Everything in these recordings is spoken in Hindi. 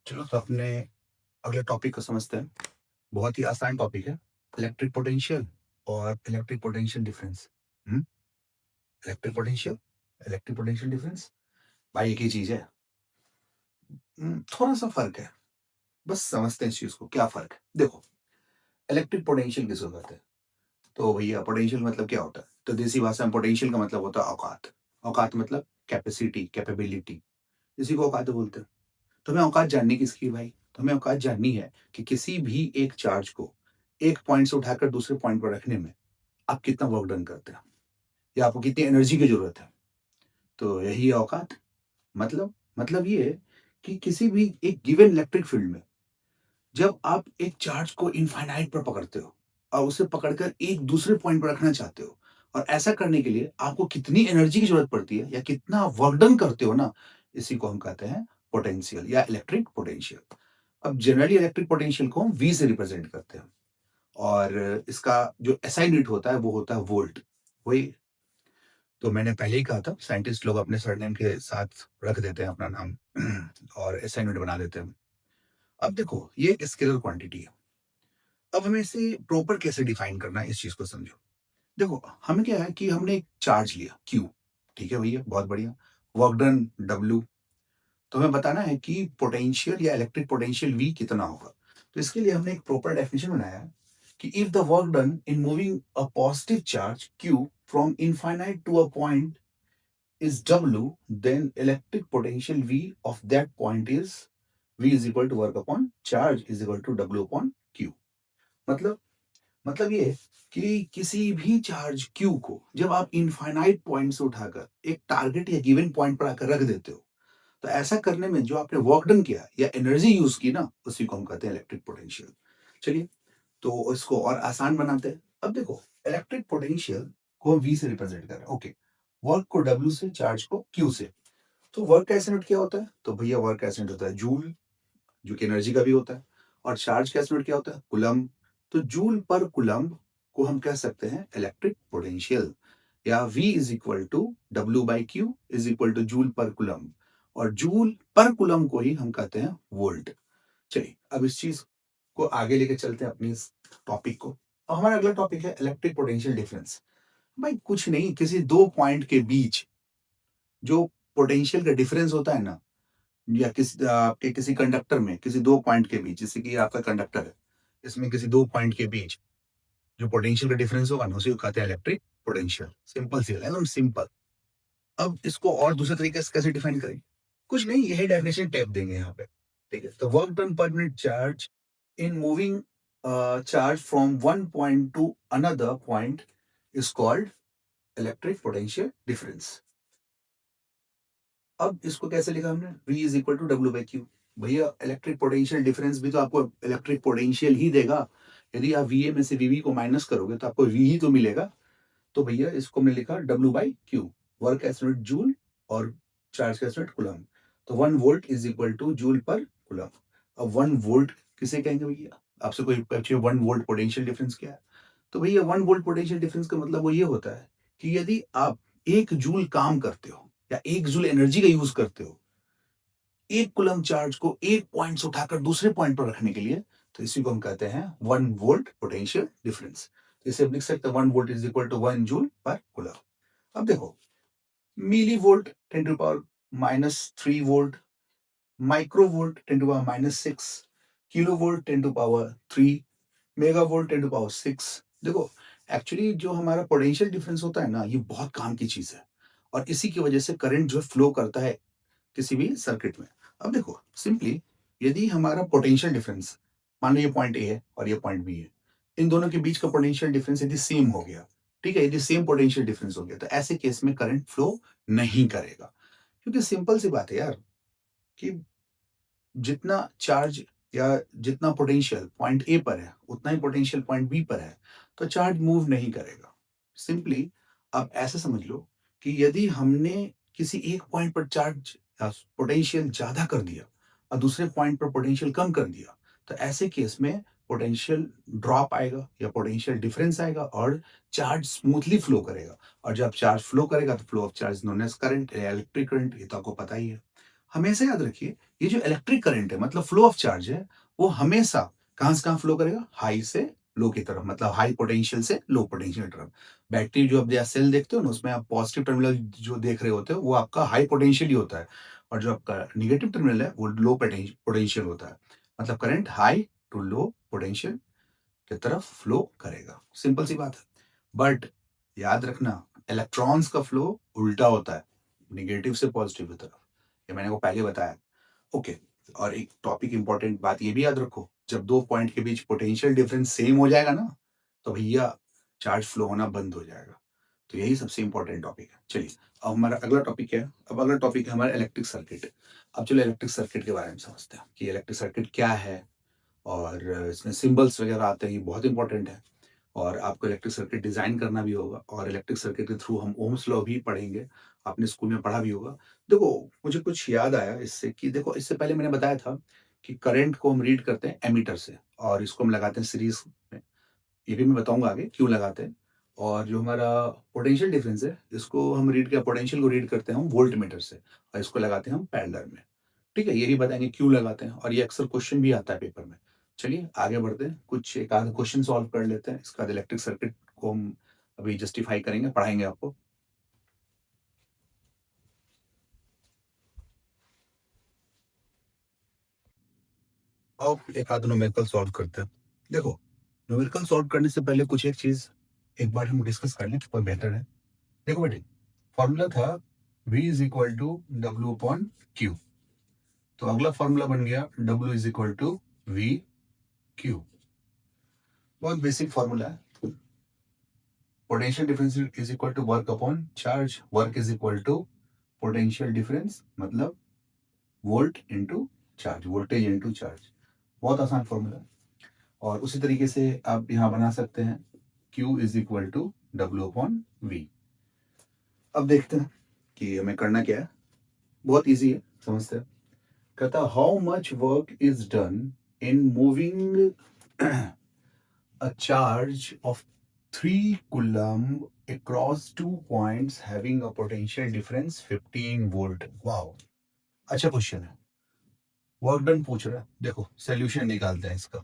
चलो तो अपने अगले टॉपिक को समझते हैं। बहुत ही आसान टॉपिक है। इलेक्ट्रिक पोटेंशियल और electric potential difference. Hmm electric potential, electric potential difference, भाई एक ही चीज है। थोड़ा सा फर्क है। बस समझते हैं इस चीज को, क्या फर्क है। देखो, इलेक्ट्रिक पोटेंशियल किसको कहते हैं? तो भैया पोटेंशियल मतलब क्या होता है? तो देसी भाषा में पोटेंशियल का मतलब होता है औकात। औकात मतलब कैपेसिटी, कैपेबिलिटी। इसी को औकात बोलते हैं। तुम्हें औकात जाननी किसकी है भाई? तुम्हें औकात जाननी है कि किसी भी एक चार्ज को एक पॉइंट से उठाकर दूसरे पॉइंट पर रखने में आप कितना वर्क डन करते हैं, या आपको कितनी एनर्जी की जरूरत है। तो यही है औकात। मतलब ये है कि किसी भी एक गिवन इलेक्ट्रिक फील्ड में जब आप एक चार्ज को इनफाइनाइट पर पकड़ते हो और उसे पकड़कर एक दूसरे पॉइंट पर रखना चाहते हो, और ऐसा करने के लिए आपको कितनी एनर्जी की जरूरत पड़ती है या कितना वर्क डन करते हो ना, इसी को हम कहते हैं पोटेंशियल या इलेक्ट्रिक पोटेंशियल। अब जनरली इलेक्ट्रिक पोटेंशियल को हम वी से रिप्रेजेंट करते हैं, और इसका जो एसआई यूनिट होता है वो होता है वोल्ट। वही तो मैंने पहले ही कहा था, साइंटिस्ट लोग अपने सरनेम के साथ रख देते हैं अपना नाम और एसआई यूनिट बना देते हैं। अब देखो, ये एक स्केलर क्वांटिटी है। अब हमें इसे प्रॉपर कैसे डिफाइन करना है, इस चीज को समझो। देखो, हमें क्या है कि हमने एक चार्ज लिया क्यू। ठीक है भैया, बहुत बढ़िया। Work done W. तो हमें बताना है कि पोटेंशियल या इलेक्ट्रिक पोटेंशियल वी कितना होगा। तो इसके लिए हमने एक प्रॉपर डेफिनेशन बनाया है कि if the work done in moving a positive charge Q from infinite to a point is W, then electric potential V of that point is V is equal to work upon charge is equal to W upon Q। मतलब मतलब ये है कि किसी भी चार्ज Q को जब आप इनफाइनाइट पॉइंट से उठाकर एक टारगेट या गिवन पॉइंट पर आकर रख देते हो, तो ऐसा करने में जो आपने वर्क डन किया या एनर्जी यूज की ना, उसी को हम कहते हैं इलेक्ट्रिक पोटेंशियल। चलिए, तो इसको और आसान बनाते हैं। अब देखो, इलेक्ट्रिक पोटेंशियल को वी से रिप्रेजेंट कर रहे हैं। ओके, वर्क को डब्ल्यू से, चार्ज को क्यू से। तो वर्क का एसआई यूनिट क्या होता है? तो भैया वर्क का एसआई यूनिट होता है जूल, जो कि एनर्जी का भी होता है। और चार्ज का एसआई यूनिट क्या होता है? कूलम्ब। तो जूल पर कूलम्ब को हम कह सकते हैं इलेक्ट्रिक पोटेंशियल, या V is equal to W by Q is equal to joule per coulomb. और जूल पर कूलम्ब को ही हम कहते हैं वोल्ट। चलिए, अब इस चीज को आगे लेके चलते हैं अपनी इस टॉपिक को। अब हमारा अगला टॉपिक है इलेक्ट्रिक पोटेंशियल डिफरेंस। भाई कुछ नहीं, किसी दो पॉइंट के बीच जो पोटेंशियल का डिफरेंस होता है ना, या आपके किसी कंडक्टर में किसी दो पॉइंट के बीच, जैसे कि आपका कंडक्टर है, इसमें किसी दो पॉइंट के बीच जो पोटेंशियल का डिफरेंस होगा ना, उसी को कहते हैं इलेक्ट्रिक पोटेंशियल। सिंपल सी है, एकदम सिंपल। अब इसको और दूसरे तरीके से कैसे डिफाइन करें? कुछ नहीं, यही डेफिनेशन टैप देंगे यहाँ पे। ठीक है, तो work done per unit charge in moving charge from one point to another point is called electric potential difference. अब इसको कैसे लिखा हमने? V is equal to W by Q. भैया इलेक्ट्रिक पोटेंशियल डिफरेंस भी तो आपको इलेक्ट्रिक पोटेंशियल ही देगा। यदि आप VA में से VB को माइनस करोगे तो आपको V ही तो मिलेगा। तो भैया इसको हमने लिखा W by Q. Work as unit joule और चार्ज का यूनिट कूलम्ब। तो 1 volt is equal to joule per coulomb. अब 1 वोल्ट किसे कहेंगे भैया? आपसे कोई पूछे 1 वोल्ट पोटेंशियल डिफरेंस क्या है? तो भैया 1 वोल्ट पोटेंशियल डिफरेंस का मतलब वो ये होता है कि यदि आप 1 जूल काम करते हो या 1 जूल एनर्जी का यूज करते हो एक कूलम्ब चार्ज को एक पॉइंट से उठाकर दूसरे पॉइंट पर रखने के लिए, तो इसी को हम कहते हैं 1 वोल्ट पोटेंशियल डिफरेंस। तो इसे हम लिख सकते हैं 1 volt is equal to 1 joule per coulomb. अब देखो, milli volt 10 to the power -3 volt, micro volt 10 to the power -6, kilo volt 10 to the power 3, mega volt 10 to the power 6। देखो, एक्चुअली जो हमारा पोटेंशियल डिफरेंस होता है ना, ये बहुत काम की चीज है, और इसी की वजह से करंट जो फ्लो करता है किसी भी सर्किट में। अब देखो सिंपली, यदि हमारा पोटेंशियल डिफरेंस, मान लो ये पॉइंट ए है और ये पॉइंट बी है, इन दोनों के बीच का पोटेंशियल डिफरेंस यदि सेम हो गया, ठीक है, यदि सेम पोटेंशियल डिफरेंस हो गया, तो ऐसे केस में करंट फ्लो नहीं करेगा। क्योंकि सिंपल सी बात है यार, कि जितना चार्ज या जितना पोटेंशियल पॉइंट ए पर है उतना ही पोटेंशियल पॉइंट बी पर है, तो चार्ज मूव नहीं करेगा। सिंपली आप ऐसे समझ लो कि यदि हमने किसी एक पॉइंट पर चार्ज पोटेंशियल ज्यादा कर दिया और दूसरे पॉइंट पर पोटेंशियल कम कर दिया, तो ऐसे केस में पोटेंशियल ड्रॉप आएगा या पोटेंशियल डिफरेंस आएगा और चार्ज स्मूथली फ्लो करेगा। और जब चार्ज फ्लो करेगा तो flow of charge known as current या इलेक्ट्रिक करंट, ये तो आपको पता ही है। हमेशा याद रखिए ये जो इलेक्ट्रिक करंट है मतलब फ्लो ऑफ चार्ज है, वो हमेशा कहाँ से कहाँ फ्लो करेगा? हाई से लो की तरफ, मतलब हाई पोटेंशियल से लो पोटेंशियल की तरफ। बैटरी जो आप सेल देखते हो ना, उसमें आप पॉजिटिव टर्मिनल जो देख रहे होते हो, वो आपका हाई पोटेंशियल ही होता है, और जो आपका नेगेटिव टर्मिनल है, वो लो पोटेंशियल होता है। मतलब current high to low potential की तरफ फ्लो करेगा। सिंपल सी बात है। बट याद रखना, इलेक्ट्रॉन्स का फ्लो उल्टा होता है, नेगेटिव से पॉजिटिव की तरफ। ये मैंने को पहले बताया। ओके। और एक टॉपिक इंपॉर्टेंट बात ये भी याद रखो, जब दो पॉइंट के बीच पोटेंशियल डिफरेंस सेम हो जाएगा ना, तो भैया चार्ज फ्लो होना बंद हो जाएगा। तो यही सबसे इंपॉर्टेंट टॉपिक है। चलिए, अब हमारा अगला टॉपिक क्या है? अब अगला टॉपिक है हमारा इलेक्ट्रिक सर्किट। अब चलो इलेक्ट्रिक सर्किट के बारे में समझते हैं कि इलेक्ट्रिक सर्किट क्या है, और इसमें सिंबल्स वगैरह आते हैं, ये बहुत इंपॉर्टेंट है। और आपको इलेक्ट्रिक सर्किट डिज़ाइन करना भी होगा, और इलेक्ट्रिक सर्किट के थ्रू हम ओम्स लॉ भी पढ़ेंगे। आपने स्कूल में पढ़ा भी होगा। देखो, मुझे कुछ याद आया इससे कि देखो, इससे पहले मैंने बताया था कि करंट को हम रीड करते हैं एमीटर से, और इसको हम लगाते हैं सीरीज में। ये भी मैं बताऊंगा आगे क्यों लगाते हैं। और जो हमारा पोटेंशियल डिफरेंस है, इसको हम रीड किया, पोटेंशियल को रीड करते हैं हम वोल्ट मीटर से, और इसको लगाते हैं हम पैरेलल में। ठीक है, ये भी बताएंगे क्यों लगाते हैं, और ये अक्सर क्वेश्चन भी आता है पेपर में। चलिए आगे बढ़ते हैं, कुछ एक आध क्वेश्चन सॉल्व कर लेते हैं, इसका इलेक्ट्रिक सर्किट को हम अभी जस्टिफाई करेंगे, पढ़ाएंगे आपको। अब एक आध न्यूमेरिकल सॉल्व करते हैं। देखो, न्यूमेरिकल सॉल्व करने से पहले कुछ एक चीज एक बार हम डिस्कस कर लें तो बेहतर है। देखो बेटे, फॉर्मूला था V is equal to W upon Q. तो अगला फॉर्मूला बन गया W is equal to V Q. बहुत बेसिक फॉर्मूला है। Potential difference is equal to work upon charge. Work is equal to potential difference, मतलब volt into charge, voltage into charge. बहुत आसान फॉर्मूला है। और उसी तरीके से आप यहाँ बना सकते हैं Q is equal to W upon V. अब देखते हैं कि हमें करना क्या है। बहुत इजी है, समझते हैं। कहता how much work is done in moving a charge of 3 coulomb across 2 points having a potential difference 15 volt. Wow, अच्छा क्वेश्चन है। वर्क डन पूछ रहा है। देखो सोल्यूशन निकालते हैं इसका।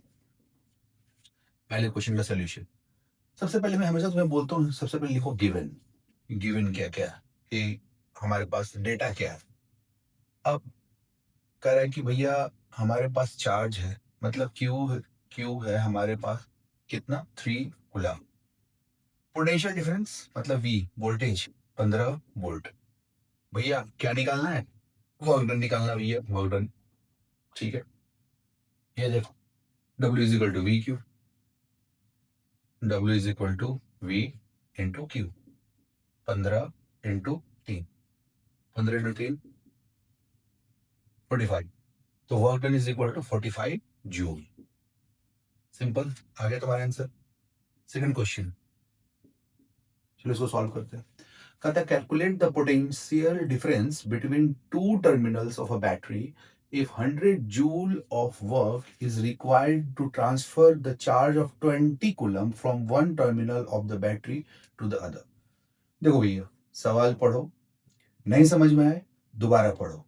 पहले क्वेश्चन का सोल्यूशन, सबसे पहले मैं हमेशा तुम्हें बोलता हूँ, सबसे पहले लिखो गिवन। गिवन क्या क्या है, कि हमारे पास डेटा क्या है। अब कह रहा है कि भैया हमारे पास चार्ज है, मतलब क्यू है हमारे पास, कितना 3 कूलम। पोटेंशियल डिफरेंस मतलब वी, वोल्टेज 15 वोल्ट। भैया क्या निकालना है? वर्क डन निकालना भैया, वर्क डन। ठीक है, ये देखो, W is equal to V Q. W is equal to V into Q. 15 into 3, 15 into 3 45। तो work done is equal to 45 joule. Simple, आ गया तुम्हारा आंसर। सेकंड क्वेश्चन, चलो इसको सॉल्व करते हैं। कहता है calculate the potential difference between two terminals of a battery if 100 joule of work is required to transfer the charge of 20 coulomb from one terminal of the battery to the other. देखो भैया, सवाल पढ़ो, नहीं समझ में आए दोबारा पढ़ो।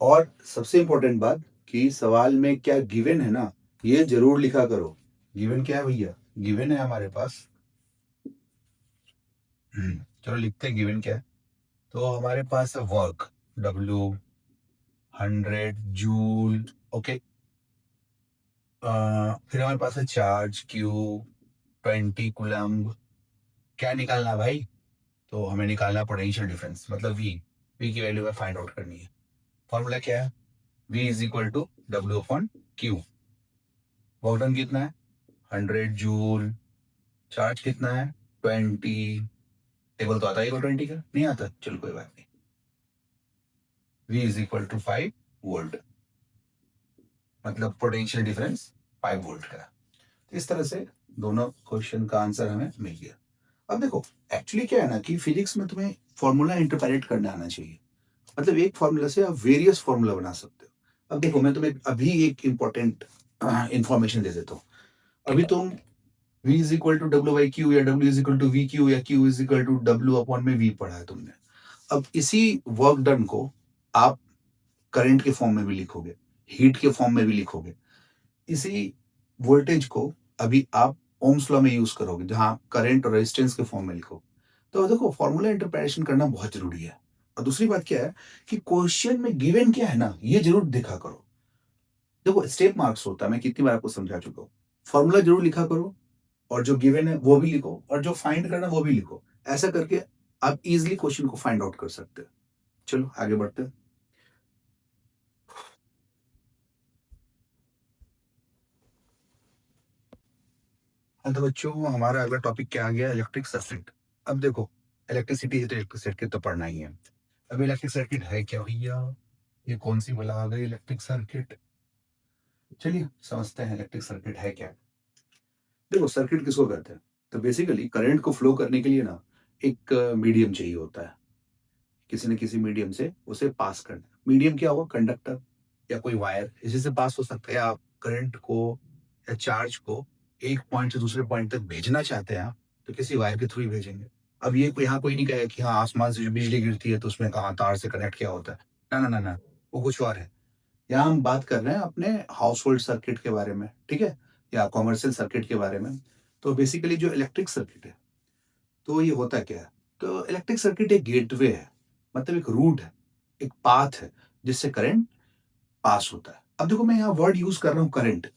और सबसे इंपॉर्टेंट बात कि सवाल में क्या गिवन है ना, ये जरूर लिखा करो। गिवन क्या है भैया? गिवन है हमारे पास, चलो लिखते हैं गिवन क्या है। तो हमारे पास है वर्क W 100 जूल, ओके। फिर हमारे पास है चार्ज Q 20 कूलम्ब। क्या निकालना है भाई? तो हमें निकालना है पोटेंशियल डिफरेंस, मतलब V की वैल्यू में फाइंड आउट करनी है। फॉर्मूला क्या है? V is equal to W upon Q. Work done कितना है? 100 जूल। चार्ज कितना है? 20। टेबल तो आता ही 20 का, नहीं आता, चलो कोई बात नहीं। V is equal to 5 volt, मतलब पोटेंशियल डिफरेंस 5 वोल्ट का। तो इस तरह से दोनों क्वेश्चन का आंसर हमें मिल गया। अब देखो, एक्चुअली क्या है ना कि फिजिक्स में तुम्हें फॉर्मूला इंटरप्रेट करना आना चाहिए। मतलब एक फॉर्मूला से आप वेरियस फॉर्मूला बना सकते हो। अब देखो, मैं तुम्हें अभी एक इंपॉर्टेंट इंफॉर्मेशन दे देता हूँ। अभी तुम V is equal to W by Q, या W is equal to V Q, या Q is equal to W upon में V पढ़ा है तुमने। अब इसी वर्क डन को आप करंट के फॉर्म में भी लिखोगे, हीट के फॉर्म में भी लिखोगे। इसी वोल्टेज को अभी आप ओम्स लॉ में यूज़ करोगे, जहाँ करंट और रेजिस्टेंस के फॉर्म में लिखो। तो देखो फॉर्मूला इंटरप्रिटेशन करना बहुत ज़रूरी है। और दूसरी बात क्या है कि क्वेश्चन में गिवन क्या है ना, ये ज़रूर देखा करो। देखो स्टेप मार्क्स होता है, मैं कितनी बार आपको समझा चुका हूँ। फॉर्मूला ज़रूर लिखा करो और जो गिवन है वो भी लिखो और जो फाइंड करना है वो भी लिखो। ऐसा करके आप ईज़िली क्वेश्चन को फाइंड आउट कर सकते हो। चलो आगे बढ़ते हैं। हाँ, तो बच्चों हमारा अगला टॉपिक क्या आ गया? Electric circuit. अब देखो, इलेक्ट्रिसिटी है तो इलेक्ट्रिक सर्किट तो पढ़ना ही है। अब इलेक्ट्रिक सर्किट है क्या भैया? ये कौन सी बला आ गई इलेक्ट्रिक सर्किट? चलिए समझते हैं इलेक्ट्रिक सर्किट है क्या। देखो सर्किट किसको कहते हैं? तो बेसिकली करंट को फ्लो करने के लिए ना एक मीडियम चाहिए होता है। किसी न किसी मीडियम से उसे पास करना। मीडियम क्या होगा? कंडक्टर या कोई वायर, इसी से पास हो सकता है। आप करंट को या चार्ज को एक पॉइंट से दूसरे पॉइंट तक भेजना चाहते हैं आप, तो किसी वायर के थ्रू ही भेजेंगे। अब ये कोई यहाँ कोई नहीं कहेगा कि हाँ, आसमान से जो बिजली गिरती है तो उसमें कहाँ तार से कनेक्ट किया होता है। ना, ना, ना, ना, वो कुछ और है। यहाँ हम बात कर रहे हैं अपने हाउसहोल्ड सर्किट के बारे में, ठीक है? या कमर्शियल सर्किट के बारे में। तो बेसिकली जो इलेक्ट्रिक सर्किट है, तो ये होता क्या है? तो इलेक्ट्रिक सर्किट एक गेटवे है, मतलब एक रूट है, एक पाथ है, जिससे करंट पास होता है। अब देखो मैं यहाँ वर्ड यूज़ कर रहा हूँ करंट।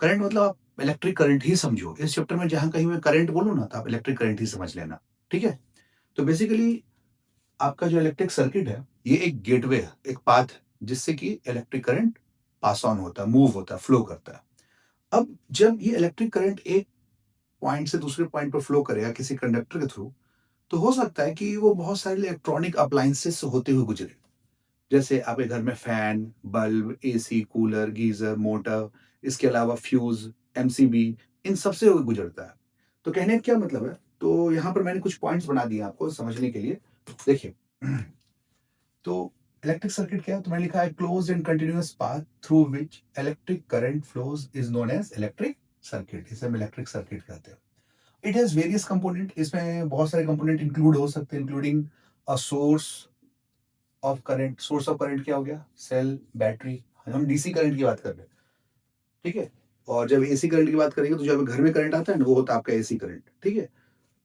करंट मतलब आप इलेक्ट्रिक करंट ही समझो। इस चैप्टर में जहाँ कहीं मैं करंट बोलूँ ना, तो आप इलेक्ट्रिक करंट ही समझ लेना, ठीक है? तो बेसिकली आपका जो इलेक्ट्रिक सर्किट है, ये एक गेटवे है, एक पाथ है, जिससे कि इलेक्ट्रिक करंट पास ऑन होता है, मूव होता है, फ्लो करता है। अब जब ये इलेक्ट्रिक करंट एक पॉइंट से दूसरे पॉइंट पर फ्लो करेगा किसी कंडक्टर के थ्रू, तो हो सकता है कि वो बहुत सारे इलेक्ट्रॉनिक अप्लायंसेस से होते हुए गुजरे। जैसे आपके घर में fan, bulb, AC, cooler, geyser, motor, इसके अलावा फ्यूज़, एमसीबी, इन सब से होके गुजरता है। तो कहने का क्या मतलब है? तो यहाँ पर मैंने कुछ पॉइंट्स बना दिए आपको समझने के लिए। देखिए, तो इलेक्ट्रिक सर्किट क्या है? तो मैंने लिखा है closed and continuous path through which electric current flows is known as electric circuit. इसे हम इलेक्ट्रिक सर्किट कहते हैं। इट हैज़ वेरियस कंपोनेंट, इसमें बहुत सारे कंपोनेंट इंक्लूड हो सकते हैं, including a source of current. Source of current क्या हो गया? Cell, battery. हम डीसी करंट की बात कर रहे हैं, ठीक है? और जब एसी करंट की बात करेंगे तो जब घर में करंट आता है ना, वो होता है आपका एसी करंट, ठीक है?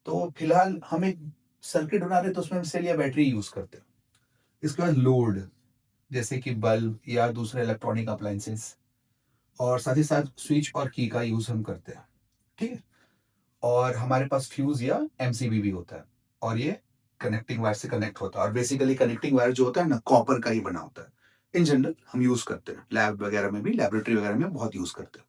तो फिलहाल हम एक सर्किट बना रहे हैं तो उसमें हम सेल या बैटरी यूज़ करते हैं। इसके बाद लोड, जैसे कि बल्ब या दूसरे इलेक्ट्रॉनिक अप्लायंसेस, और साथ ही साथ स्विच और की का यूज़ हम करते हैं, ठीक है? और हमारे पास फ्यूज़ या एमसीबी भी होता है और ये कनेक्टिंग वायर से कनेक्ट होता है और बेसिकली कनेक्टिंग वायर जो होता है ना, कॉपर का ही बना होता है। इन जनरल हम यूज़ करते हैं, लैब वगैरह में भी, लैबोरेटरी वगैरह में बहुत यूज़ करते हैं।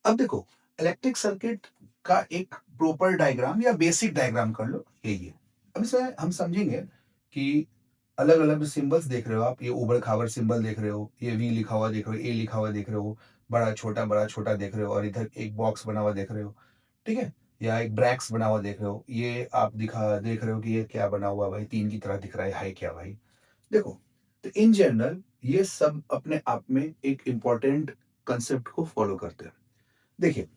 अब देखो, इलेक्ट्रिक सर्किट का एक प्रॉपर डायग्राम या बेसिक डायग्राम कर लो, यही है। अब इसमें हम समझेंगे कि अलग-अलग सिंबल्स देख रहे हो आप, ये ऊबड़-खाबड़ सिंबल देख रहे हो, ये वी लिखा हुआ देख रहे हो, ए लिखा हुआ देख रहे हो, बड़ा-छोटा देख रहे हो और इधर एक बॉक्स बना हुआ देख रहे हो, ठीक है? या एक ब्रैक्स बना हुआ देख रहे हो, ये आप देख रहे हो कि ये क्या बना हुआ है भाई, 3 की तरह दिख रहा है क्या भाई? देखो, तो इन जनरल ये सब अपने आप में एक इम्पोर्टेंट कांसेप्ट को फॉलो करते हैं। देखिए,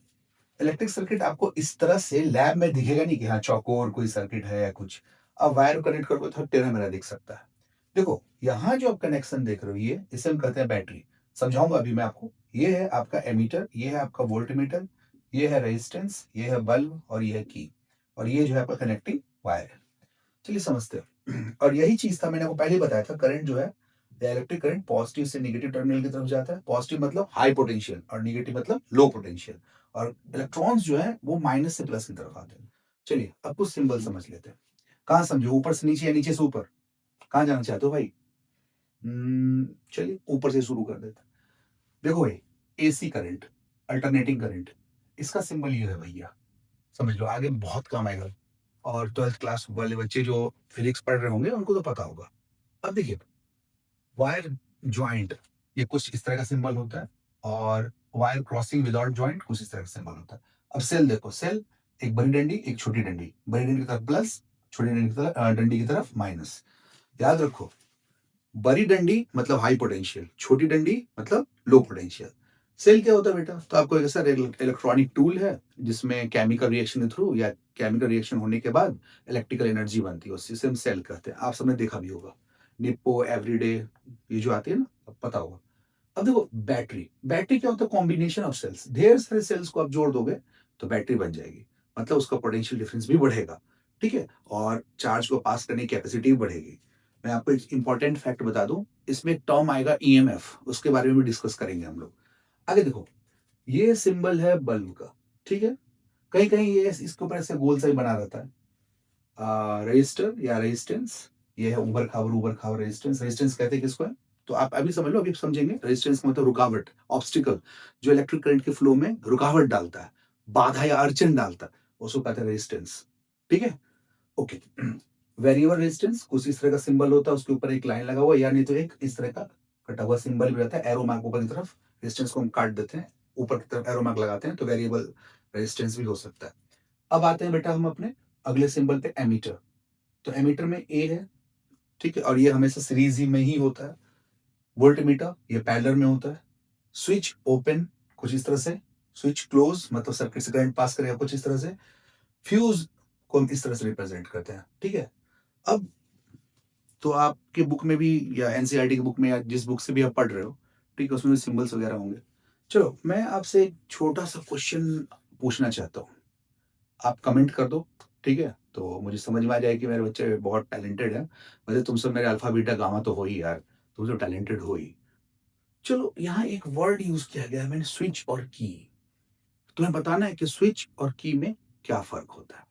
इलेक्ट्रिक सर्किट आपको इस तरह से लैब में दिखेगा नहीं कि हाँ चौकोर कोई सर्किट है या कुछ। अब वायर कनेक्ट करोगे तो टेढ़ा मेढ़ा दिख सकता है। देखो, यहाँ जो आप कनेक्शन देख रहे हो, ये इसे हम कहते हैं बैटरी। समझाऊंगा अभी मैं आपको। ये है आपका एमीटर, ये है आपका वोल्टमीटर, ये है रेजिस्टेंस, ये है बल्ब और ये है की, और ये जो है आपका कनेक्टिंग वायर है। चलिए समझते हैं। और यही चीज था, मैंने आपको पहले ही बताया था, करंट जो है, इलेक्ट्रिक करंट पॉजिटिव से नेगेटिव टर्मिनल की तरफ जाता है। पॉजिटिव मतलब हाई पोटेंशियल और नेगेटिव मतलब लो पोटेंशियल, और इलेक्ट्रॉन्स जो है वो माइनस से प्लस की तरफ आते हैं। चलिए अब कुछ सिंबल समझ लेते हैं। कहाँ समझो? ऊपर से नीचे या नीचे से ऊपर? कहाँ जाना चाहते हो भाई? चलिए ऊपर से शुरू कर देते हैं। देखो भाई, एसी करंट, अल्टरनेटिंग करंट, इसका सिंबल ये है भैया। समझ लो, आगे बहुत काम आएगा। और 12th क्लास वाले बच्चे जो फिजिक्स पढ़ रहे होंगे उनको तो पता होगा। अब देखिए, वायर जॉइंट, ये कुछ इस तरह का सिंबल होता है, और वायर क्रॉसिंग विदाउट जॉइंट कुछ इस तरह का सिंबल होता है। अब सेल देखो, सेल एक बड़ी डंडी, एक छोटी डंडी, बड़ी डंडी की तरफ प्लस, छोटी डंडी की तरफ डंडी की तरफ माइनस। याद रखो, बड़ी डंडी मतलब हाई पोटेंशियल, छोटी डंडी मतलब लो पोटेंशियल। सेल क्या होता है बेटा? तो आपको एक ऐसा इलेक्ट्रॉनिक टूल है जिसमें केमिकल रिएक्शन के थ्रू या केमिकल रिएक्शन होने के बाद इलेक्ट्रिकल एनर्जी बनती है, उसी से हम सेल कहते हैं। आप सबने देखा भी होगा। निप्पो, एवरीडे, ये जो आती है ना, अब पता होगा। अब देखो बैटरी, बैटरी क्या होता है? कॉम्बिनेशन ऑफ सेल्स, ढेर सारे सेल्स को आप जोड़ दोगे तो बैटरी बन जाएगी, मतलब उसका पोटेंशियल डिफरेंस भी बढ़ेगा, ठीक है, और चार्ज को पास करने की कैपेसिटी भी बढ़ेगी। मैं आपको एक इंपॉर्टेंट फैक्ट बता दूं, इसमें एक टर्म आएगा ईएमएफ, उसके बारे में भी डिस्कस करेंगे हम लोग। आगे देखो, ये सिंबल है बल्ब का, ठीक है, कहीं कहीं ये इसके ऊपर ऐसे गोल सा ही बना रहता है, रजिस्टर या रेजिस्टेंस, ये है उबड़ खाबर रेजिस्टेंस। रेजिस्टेंस कहते हैं किसको है? तो आप अभी समझ लो, अभी समझेंगे। रेजिस्टेंस का मतलब रुकावट, ऑब्स्टिकल, जो इलेक्ट्रिक करंट के फ्लो में रुकावट डालता है, बाधा या अड़चन डालता है, उसको कहते हैं रेजिस्टेंस, ठीक है, ओके। वेरिएबल रेजिस्टेंस कुछ इस तरह का सिंबल होता है, उसके ऊपर एक लाइन लगा हुआ, या नहीं तो एक इस तरह का कटा हुआ सिंबल भी रहता है, एरो मार्क ऊपर की तरफ, रेजिस्टेंस को हम काट देते हैं, ऊपर की तरफ एरो मार्क लगाते हैं, तो वेरिएबल रेजिस्टेंस भी हो सकता है। अब आते हैं बेटा हम अपने अगले सिंबल पे, एमीटर। तो एमीटर में ए है, ठीक है, और ये हमेशा सीरीज ही में ही होता है। वोल्टमीटर ये पैरेलल में होता है। स्विच ओपन कुछ इस तरह से, स्विच क्लोज मतलब सर्किट से करंट पास करेगा कुछ इस तरह से। फ्यूज को हम इस तरह से रिप्रेजेंट करते हैं, ठीक है। अब तो आपके बुक में भी या एनसीईआरटी की बुक में या जिस बुक से भी आप पढ़ रहे हो, ठीक है, उसमें भी सिंबल्स वगैरह होंगे। चलो मैं आपसे एक छोटा सा क्वेश्चन पूछना चाहता हूँ, आप कमेंट कर दो, ठीक है, तो मुझे समझ में आ जाए कि मेरे बच्चे बहुत टैलेंटेड हैं। वैसे तुम सब मेरे अल्फा बीटा गामा तो हो ही यार, तुम तो टैलेंटेड हो ही। चलो यहाँ एक वर्ड यूज किया गया है मैंने, स्विच और की। तुम्हें बताना है कि स्विच और की में क्या फर्क होता है।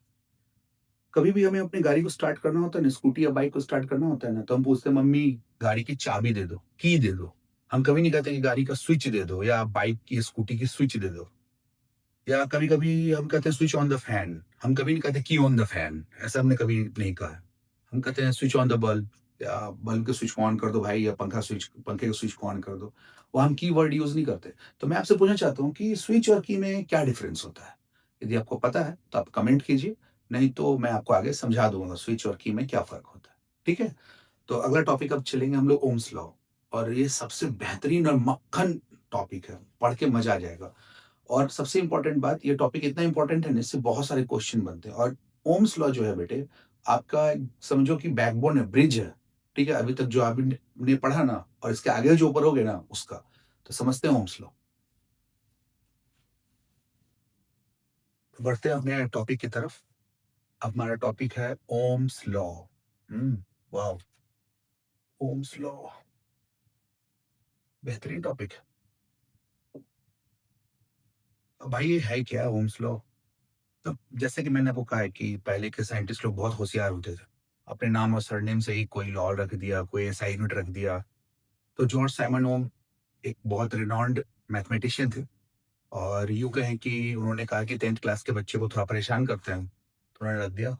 कभी भी हमें अपनी गाड़ी को स्टार्ट करना होता है ना, स्कूटी या बाइक को स्टार्ट करना होता है ना, तो हम पूछते हैं मम्मी गाड़ी की चाबी दे दो, की दे दो। हम कभी नहीं कहते कि गाड़ी का स्विच दे दो, या बाइक की स्कूटी की स्विच दे दो, या कभी कभी हम कहते हैं स्विच ऑन द फैन, हम कभी नहीं कहते की ऑन द फैन, ऐसा हमने कभी नहीं कहा है। हम कहते हैं स्विच ऑन द बल्ब, या बल्ब के स्विच को ऑन कर दो भाई, या पंखे के स्विच को ऑन कर दो। वो हम की वर्ड यूज नहीं करते। तो मैं आपसे पूछना चाहता हूँ कि स्विच और की में क्या डिफरेंस होता है। यदि आपको पता है तो आप कमेंट कीजिए, नहीं तो मैं आपको आगे समझा दूंगा स्विच और की में क्या फर्क होता है, ठीक है। तो अगला टॉपिक अब चलेंगे हम लोग, ओम्स लॉ। और ये सबसे बेहतरीन और मक्खन टॉपिक है, पढ़ के मजा आ जाएगा। और सबसे इंपॉर्टेंट बात, ये टॉपिक इतना इंपॉर्टेंट है ना, इससे बहुत सारे क्वेश्चन बनते हैं। और ओम्स लॉ जो है बेटे, आपका समझो कि बैकबोन है, ब्रिज है, ठीक है, अभी तक जो आपने पढ़ा ना, और इसके आगे जो ऊपर हो गए ना उसका, तो समझते हैं ओम्स लॉ। तो बढ़ते हैं अपने टॉपिक की तरफ। अब हमारा टॉपिक है ओम्स लॉ। वाह, ओम्स लॉ बेहतरीन टॉपिक है। अब भाई ये है क्या ओम्स लॉ? तो जैसे कि मैंने आपको कहा है कि पहले के साइंटिस्ट लोग बहुत होशियार होते थे, अपने नाम और सरनेम से ही कोई लॉ रख दिया, कोई ऐसा यूनिट रख दिया। तो जॉर्ज साइमन ओम एक बहुत रिनॉन्ड मैथमेटिशियन थे, और यूं कहें कि उन्होंने कहा कि 10th क्लास के बच्चे को थोड़ा परेशान करते हैं, तो उन्होंने रख दिया,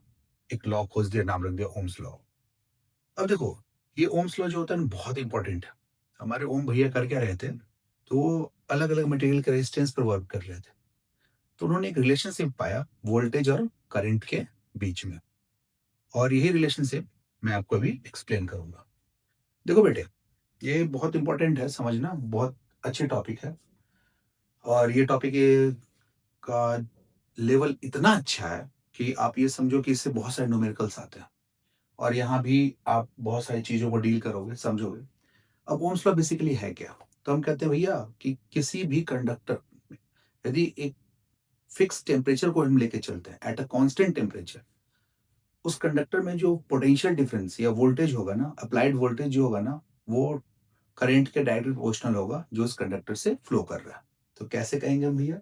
एक लॉ खोज दिया, नाम रख दिया ओम्स लॉ। अब देखो, ये ओम्स लॉ जो होता है ना, बहुत इंपॉर्टेंट है। हमारे ओम भैया कर क्या रहे थे, तो वो अलग अलग मटेरियल के रेजिस्टेंस पर वर्क कर रहे थे। तो उन्होंने एक रिलेशनशिप पाया वोल्टेज और करंट के बीच में, और यही रिलेशनशिप मैं आपको अभी एक्सप्लेन करूंगा। देखो बेटे, ये बहुत इंपॉर्टेंट है समझना, बहुत अच्छी टॉपिक है। और ये टॉपिक का लेवल इतना अच्छा है कि आप ये समझो कि इससे बहुत सारे न्यूमेरिकल्स आते हैं, और यहाँ भी आप बहुत सारी चीज़ों को डील करोगे, समझोगे। अब ओम्स लॉ बेसिकली है क्या? तो हम कहते हैं भैया कि किसी भी कंडक्टर में यदि एक फिक्स टेम्परेचर को हम लेके चलते हैं एट अ कांस्टेंट टेम्परेचर, उस कंडक्टर में जो पोटेंशियल डिफरेंस या वोल्टेज होगा ना, अप्लाइड वोल्टेज जो होगा ना, वो करंट के डायरेक्टली प्रोपोर्शनल होगा जो उस कंडक्टर से फ्लो कर रहा है। तो कैसे कहेंगे हम भैया?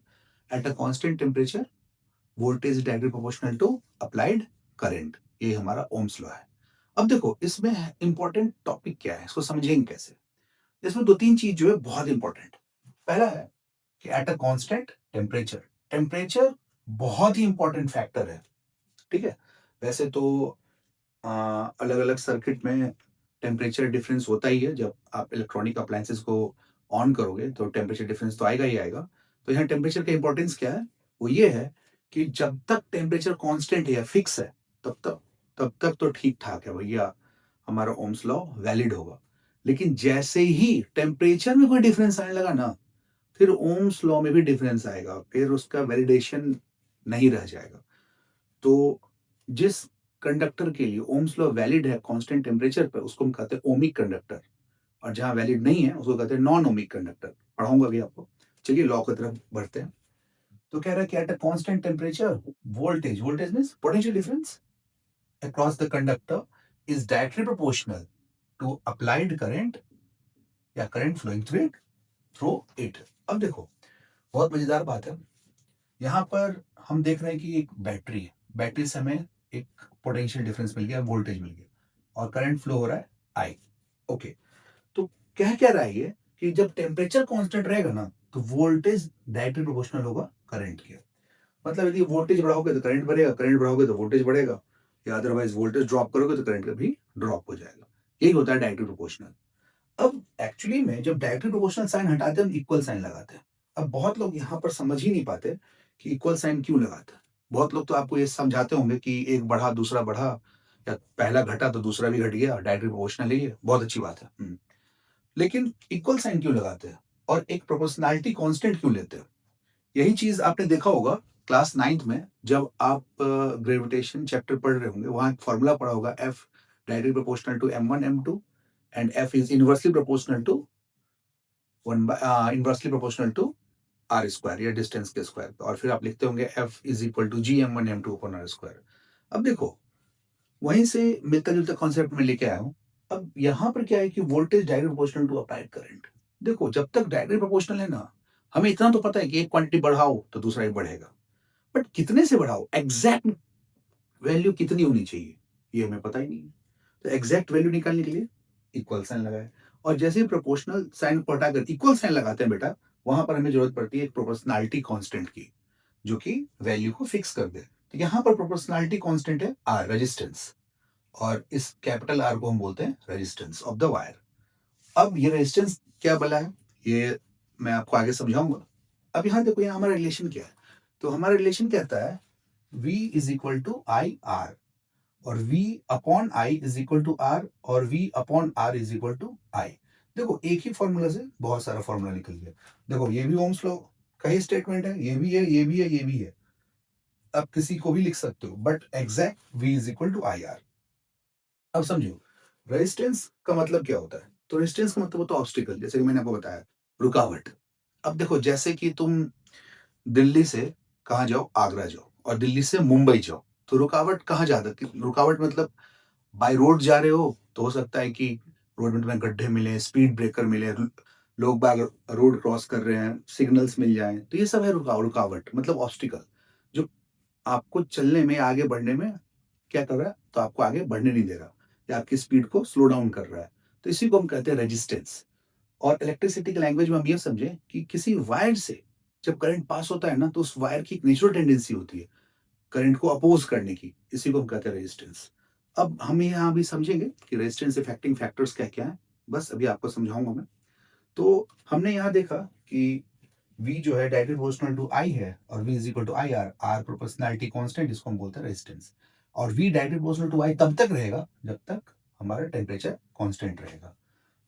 At a constant temperature voltage is directly proportional to applied current. ये हमारा ओम्स लॉ है। अब देखो इसमें इंपॉर्टेंट टॉपिक क्या है, इसको समझेंगे कैसे। इसमें दो तीन चीज जो है बहुत इंपॉर्टेंट। पहला है कि eight a constant temperature, temperature बहुत ही इंपॉर्टेंट फैक्टर है, ठीक है। वैसे तो अलग अलग सर्किट में टेम्परेचर डिफरेंस होता ही है, जब आप इलेक्ट्रॉनिक अप्लायंसेस को ऑन करोगे तो टेम्परेचर डिफरेंस तो आएगा ही आएगा। तो यहाँ टेम्परेचर का इंपॉर्टेंस क्या है? वो ये है कि जब तक टेम्परेचर कांस्टेंट है या फिक्स है, तब तक तो ठीक ठाक है भैया, हमारा ओम्स लॉ वैलिड होगा। लेकिन जैसे ही टेम्परेचर में कोई डिफरेंस आने लगा ना, फिर ओम्स लॉ में भी डिफरेंस आएगा, फिर उसका वैलिडेशन नहीं रह जाएगा। तो जिस कंडक्टर के लिए ओम्स लॉ वैलिड है कांस्टेंट टेम्परेचर पर, उसको हम कहते हैं ओमिक कंडक्टर, और जहाँ वैलिड नहीं है उसको कहते हैं नॉन ओमिक कंडक्टर। पढ़ाऊंगा अभी आपको। चलिए लॉ की तरफ बढ़ते हैं। तो कह रहा है कि eight a constant temperature voltage, voltage means potential difference across the conductor is directly proportional to applied current या करंट फ्लोइंग थ्रू इट। अब देखो बहुत मजेदार बात है, यहाँ पर हम देख रहे हैं कि एक बैटरी है, बैटरी से हमें एक पोटेंशियल डिफरेंस मिल गया, वोल्टेज मिल गया, और करंट फ्लो हो रहा है आई। ओके, तो कह क्या रहा है ये कि जब टेम्परेचर कांस्टेंट रहेगा ना तो वोल्टेज डायरेक्टली प्रोपोर्शनल होगा करंट के। मतलब यदि वोल्टेज बढ़ाओगे तो करंट बढ़ेगा, करंट बढ़ाओगे तो वोल्टेज बढ़ेगा, या अदरवाइज वोल्टेज ड्रॉप करोगे तो करंट भी ड्रॉप हो जाएगा। यही होता है डायरेक्टली प्रोपोर्शनल। अब एक्चुअली में जब डायरेक्टली प्रोपोर्शनल साइन हटाते हैं हम इक्वल साइन लगाते हैं। अब बहुत लोग यहाँ पर समझ ही नहीं पाते कि इक्वल साइन क्यों लगाते हैं। बहुत लोग तो आपको ये समझाते होंगे कि एक बढ़ा दूसरा बढ़ा, या पहला घटा तो दूसरा भी घट गया, डायरेक्टली प्रोपोर्शनल ही है, बहुत अच्छी बात है। लेकिन इक्वल साइन क्यों लगाते हैं और एक प्रोपोर्शनैलिटी कांस्टेंट क्यों लेते हैं? यही चीज आपने देखा होगा क्लास 9th में, जब आप ग्रेविटेशन चैप्टर पढ़ रहे होंगे, वहां एक फॉर्मूला पढ़ा होगा, F directly proportional to m1 m2 and F is inversely proportional to inversely proportional to R square या डिस्टेंस के स्क्वायर, और फिर आप लिखते होंगे F is equal to G m1 m2 upon R square. अब देखो वहीं से मिलता जुलता कॉन्सेप्ट में लेके आया हूं। अब यहाँ पर क्या है कि voltage directly proportional to applied current. देखो जब तक डायरेक्टली प्रोपोर्शनल है ना, हमें इतना तो पता है कि एक क्वांटिटी बढ़ाओ तो दूसरा ही बढ़ेगा, बट कितने से बढ़ाओ, एग्जैक्ट वैल्यू कितनी होनी चाहिए, ये हमें पता ही नहीं है। तो एग्जैक्ट वैल्यू निकालने के लिए इक्वल साइन लगाए, और जैसे ही प्रोपोर्शनल साइन को हटाकर इक्वल साइन लगाते हैं बेटा, वहां पर हमें जरूरत पड़ती है एक प्रोपोर्शनैलिटी कांस्टेंट की, जो कि वैल्यू को फिक्स कर दे। तो यहाँ पर प्रोपोर्शनैलिटी कांस्टेंट है आर, रेजिस्टेंस, और इस कैपिटल आर को हम बोलते हैं रेजिस्टेंस ऑफ द वायर। अब ये रेजिस्टेंस क्या बला है, ये मैं आपको आगे समझाऊंगा। अब यहाँ देखो, यहाँ हमारा रिलेशन क्या है। तो हमारा रिलेशन कहता है V is equal to I R, और V upon I is equal to R, और V upon R is equal to I. देखो एक ही फॉर्मूला से बहुत सारा फॉर्मूला निकल गया। देखो ये भी ओम्स लॉ का ही स्टेटमेंट है, ये भी है, ये भी है, ये भी है। अब किसी को भी लिख सकते हो, but exact V is equal to I R. अब समझो रेजिस्टेंस का मतलब क्या होता है। तो रेजिस्टेंस का मतलब होता है ऑब्स्टिकल, जैसे कि मैंने आपको बताया, रुकावट। अब देखो जैसे कि तुम दिल्ली से कहाँ जाओ, आगरा जाओ, और दिल्ली से मुंबई जाओ, तो रुकावट कहाँ ज्यादा, रुकावट मतलब बाय रोड जा रहे हो तो हो सकता है कि रोड में तुम्हें गड्ढे मिले, स्पीड ब्रेकर मिले, लोग बाग रोड क्रॉस कर रहे हैं, सिग्नल्स मिल जाएं, तो ये सब है रुकावट, मतलब ऑब्स्टिकल, जो आपको चलने में, आगे बढ़ने में क्या कर रहा है, तो आपको आगे बढ़ने नहीं दे रहा, या आपकी स्पीड को स्लो डाउन कर रहा है। तो इसी को हम कहते हैं रेजिस्टेंस। और इलेक्ट्रिसिटी के लैंग्वेज में हम ये समझें कि किसी वायर से जब करंट पास होता है ना, तो उस वायर की एक नेचुरल टेंडेंसी होती है करंट को अपोज करने की, इसी को हम कहते हैं रेजिस्टेंस। अब हम यहाँ भी समझेंगे कि रेजिस्टेंस इफेक्टिंग फैक्टर्स क्या क्या है, बस अभी आपको समझाऊंगा मैं। तो हमने यहाँ देखा कि V जो है डायरेक्टली प्रोपोर्शनल टू I है, और V is equal to I R, R proportionality constant, इसको हम बोलते हैं रेजिस्टेंस। और V directly proportional to I तब तक रहेगा जब तक हमारा टेम्परेचर कांस्टेंट रहेगा।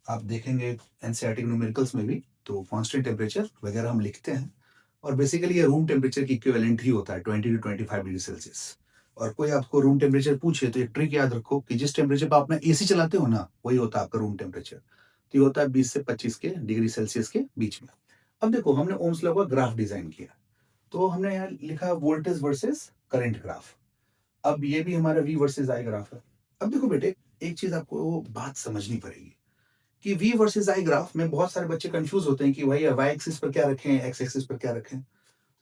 आप देखेंगे एनसीईआरटी न्यूमेरिकल्स में भी, तो कांस्टेंट टेम्परेचर वगैरह हम लिखते हैं, और बेसिकली ये रूम टेम्परेचर की इक्विवेलेंट ही होता है, 20 टू 25 डिग्री सेल्सियस। और कोई आपको रूम टेम्परेचर पूछे तो एक ट्रिक याद रखो कि जिस टेम्परेचर पर आपने एसी चलाते हो ना, वही होता है आपका रूम टेम्परेचर। तो ये होता है 20 से 25 के डिग्री सेल्सियस के बीच में। अब देखो हमने ओम्स लॉ का ग्राफ डिजाइन किया, तो हमने यहाँ लिखा वोल्टेज वर्सेस करंट ग्राफ। अब ये भी हमारा V वर्सेस I ग्राफ है। अब देखो बेटे, एक चीज आपको बात समझनी पड़ेगी कि V वर्सेस I ग्राफ में बहुत सारे बच्चे कंफ्यूज होते हैं कि भाई y एक्सिस पर क्या रखें, x एक्सिस पर क्या रखें।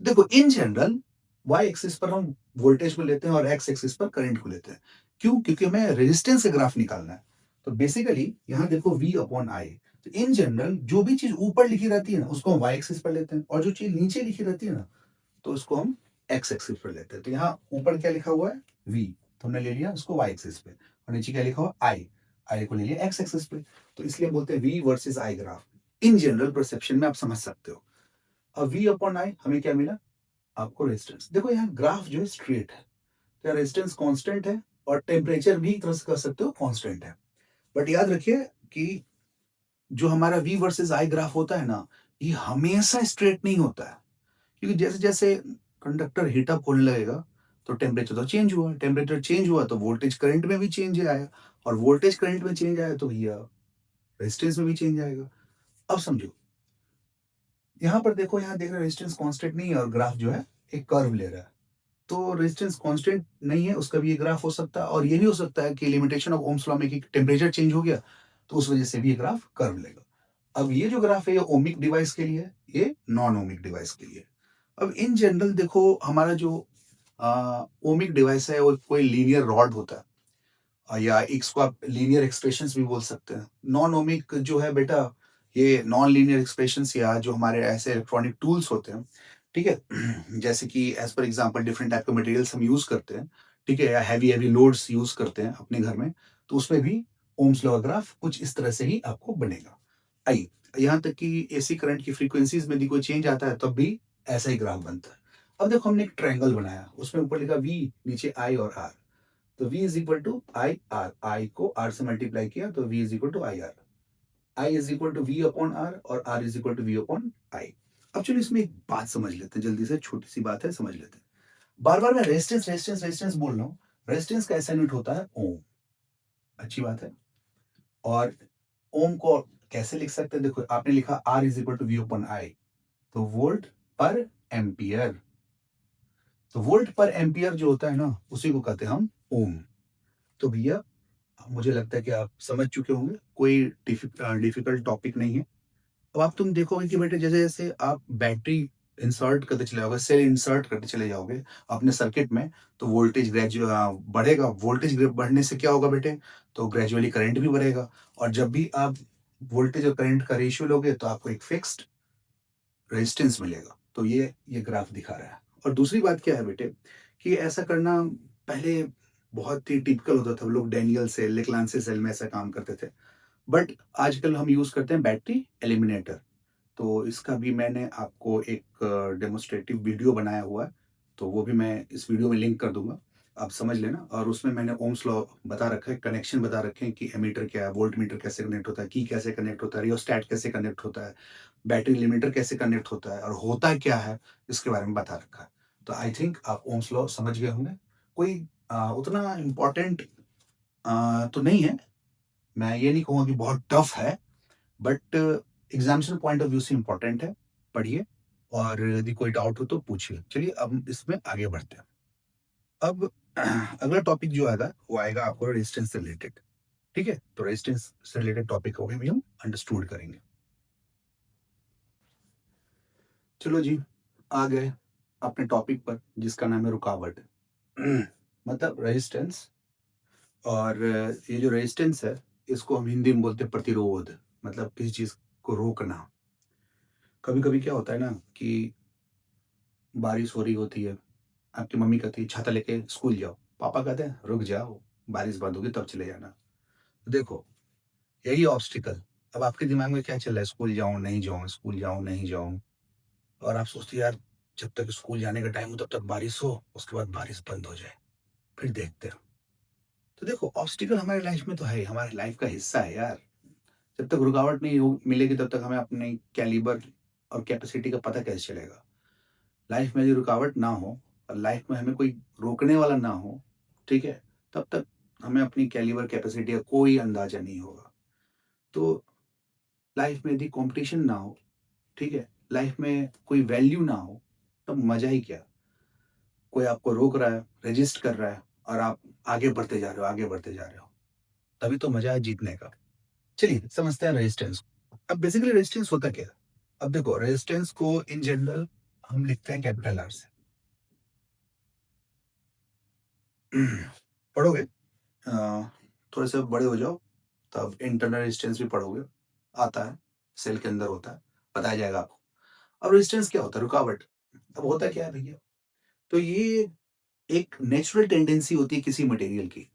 देखो इन जनरल y एक्सिस पर हम वोल्टेज को लेते हैं और x एक्सिस पर करंट को लेते हैं। क्यों? क्योंकि हमें रेजिस्टेंस का ग्राफ निकालना है। तो बेसिकली यहाँ देखो V अपॉन I, तो इन जनरल जो भी चीज ऊपर लिखी रहती है ना, उसको हम y एक्सिस पर लेते हैं, और जो चीज नीचे लिखी रहती है ना, तो उसको हम x एक्सिस पर लेते हैं। तो यहाँ ऊपर क्या लिखा हुआ है, V, तो हमने ले लिया उसको y एक्सिस पे, और नीचे क्या लिखा हुआ I को ले लिया x एक्सिस पे। तो इसलिए बोलते हैं V versus I graph. In general perception में आप समझ सकते हो। अब V अपॉन I हमें क्या मिला, आपको रेजिस्टेंस। देखो यहाँ ग्राफ जो है स्ट्रेट है, तो यहाँ रेजिस्टेंस कांस्टेंट है, और टेम्परेचर भी एक तरह से कर सकते हो कांस्टेंट है। बट याद रखिए कि जो हमारा V वर्सेस I ग्राफ होता है ना, ये हमेशा स्ट्रेट नहीं होता है, क्योंकि जैसे जैसे कंडक्टर हीट अप होने लगेगा, तो टेम्परेचर तो चेंज हुआ, टेम्परेचर चेंज हुआ तो वोल्टेज करंट में भी चेंज आया, और वोल्टेज करंट में चेंज आया तो भैया रेजिस्टेंस में भी चेंज आएगा। अब समझो, यहाँ पर देखो, यहाँ देख रहे हो रेजिस्टेंस कांस्टेंट नहीं है और ग्राफ जो है एक कर्व ले रहा है। तो रेजिस्टेंस कांस्टेंट नहीं है, उसका भी ये ग्राफ हो सकता है, और ये भी हो सकता है कि लिमिटेशन ऑफ ओम्स लॉ में कि टेम्परेचर चेंज हो गया तो उस वजह से भी ये ग्राफ कर्व लेगा। अब ये जो ग्राफ है ये ओमिक डिवाइस के लिए है, ये नॉन ओमिक डिवाइस के लिए है। अब इन जनरल देखो, हमारा जो ओमिक डिवाइस है वो कोई लीनियर रॉड होता है, या इसको आप लीनियर एक्सप्रेशंस भी बोल सकते हैं। नॉन ओमिक जो है बेटा, ये नॉन लीनियर एक्सप्रेशंस या जो हमारे ऐसे इलेक्ट्रॉनिक टूल्स होते हैं, ठीक है, जैसे कि as per example different type के मटेरियल्स हम यूज करते हैं, ठीक है, या हैवी हैवी लोड्स यूज करते हैं अपने घर में, तो उसमें भी ओम्स लॉ ग्राफ कुछ इस तरह से ही आपको बनेगा। आइए, यहाँ तक कि एसी करंट की फ्रीक्वेंसीज में यदि कोई चेंज आता है तब भी ऐसा ही ग्राफ बनता है। अब देखो, हमने एक ट्रायंगल बनाया, उसमें ऊपर लिखा वी, नीचे आई और आर। तो V is equal to I R, I को R से मल्टीप्लाई किया तो V is equal to I R, I is equal to V upon R और R is equal to V upon I. अब चलो इसमें एक बात समझ लेते हैं जल्दी से, छोटी सी बात है, समझ लेते हैं। बार बार मैं रेजिस्टेंस रेजिस्टेंस रेजिस्टेंस बोल रहा हूँ, रेजिस्टेंस का ऐसा यूनिट होता है ओम, अच्छी बात है। और ओम को कैसे लिख सकते हैं, देखो आपने लिखा R is equal to V upon I, तो वोल्ट पर एम्पियर, तो वोल्ट पर एम्पियर जो होता है ना, उसी को कहते हैं हम ओम। तो भैया, मुझे लगता है कि आप समझ चुके होंगे, कोई डिफिकल्ट टॉपिक नहीं है। अब आप तुम देखोगे कि बेटे जैसे जैसे आप बैटरी इंसर्ट करते चले जाओगे, सेल इंसर्ट करते चले जाओगे अपने सर्किट में, तो वोल्टेज बढ़ेगा। वोल्टेज बढ़ने से क्या होगा बेटे, तो ग्रेजुअली करंट भी बढ़ेगा, और जब भी आप वोल्टेज और करंट का रेशियो लोगे तो आपको एक फिक्स्ड रेजिस्टेंस मिलेगा। तो ये ग्राफ दिखा रहा है। और दूसरी बात क्या है बेटे, कि ऐसा करना पहले बहुत ही टिपिकल होता था, लोग डैनियल सेल, लेक्लांसे सेल में ऐसा काम करते थे, बट आजकल हम यूज करते हैं बैटरी एलिमिनेटर। तो इसका भी मैंने आपको एक डेमोस्ट्रेटिव वीडियो बनाया हुआ है, तो वो भी मैं इस वीडियो में लिंक कर दूंगा, आप समझ लेना। और उसमें मैंने ओम्स लॉ बता रखा है, कनेक्शन बता रखे हैं कि एमीटर क्या है, वोल्ट मीटर कैसे कनेक्ट होता है, की कैसे कनेक्ट होता है, रियोस्टैट कैसे कनेक्ट होता है, बैटरी लिमिटर कैसे कनेक्ट होता है, और होता क्या है, इसके बारे में बता रखा है। तो आई थिंक आप ओम्स लॉ समझ गए होंगे। कोई उतना इम्पोर्टेंट तो नहीं है, मैं ये नहीं कहूँगा कि बहुत टफ है, but examination point of view से इम्पोर्टेंट है। पढ़िए, और यदि कोई डाउट हो तो पूछिए। चलिए अब हम इसमें आगे बढ़ते हैं। अब अगला टॉपिक जो आएगा वो आएगा आपको रेजिस्टेंस से रिलेटेड, ठीक है, तो रेजिस्टेंस से रिलेटेड टॉपिक को भी हम अंडरस्टूड करेंगे। चलो जी, आ गए अपने टॉपिक पर, जिसका नाम है रुकावट। मतलब रेजिस्टेंस, और ये जो रेजिस्टेंस है, इसको हम हिंदी में बोलते हैं प्रतिरोध, मतलब किसी चीज को रोकना। कभी कभी क्या होता है ना कि बारिश हो रही होती है, आपकी मम्मी कहती है छाता लेके स्कूल जाओ, पापा कहते हैं रुक जाओ, बारिश बंद होगी तब चले जाना। देखो, यही ऑब्स्टिकल। अब आपके दिमाग में क्या चल रहा है, स्कूल जाऊं नहीं जाऊं, स्कूल जाऊं नहीं जाऊं, और आप सोचते हैं, यार जब तक स्कूल जाने का टाइम हो तब तक बारिश हो, उसके बाद बारिश बंद हो जाए, फिर देखते हैं। तो देखो, ऑब्स्टिकल हमारी लाइफ में तो है, हमारी लाइफ का हिस्सा है यार। जब तक रुकावट नहीं मिलेगी तब तक हमें अपने कैलिबर और कैपेसिटी का पता कैसे चलेगा। लाइफ में यदि रुकावट ना हो, और लाइफ में हमें कोई रोकने वाला ना हो, ठीक है, तब तक हमें अपनी कैलिबर कैपेसिटी का कोई अंदाजा नहीं होगा। तो लाइफ में यदि कंपटीशन ना हो, ठीक है, लाइफ में कोई वैल्यू ना हो, तब मजा ही क्या। कोई आपको रोक रहा है, रेजिस्ट कर रहा है, और आप आगे बढ़ते जा रहे हो, आगे बढ़ते जा रहे हो, तभी तो मजा है जीतने का। चलिए समझते हैं रेजिस्टेंस। अब बेसिकली रेजिस्टेंस होता क्या है। अब देखो, रेजिस्टेंस को इन जनरल हम लिखते हैं कैपिटल आर से। पढ़ोगे, थोड़े से बड़े हो जाओ तब इंटरनल रेजिस्टेंस भी पढ़ोगे, आता है, सेल के अंदर होता है, बताया जाएगा आपको। अब रेजिस्टेंस क्या होता है, रुकावट। अब होता क्या है भैया, तो ये एक नेचुरल टेंडेंसी होती है किसी मटेरियल की।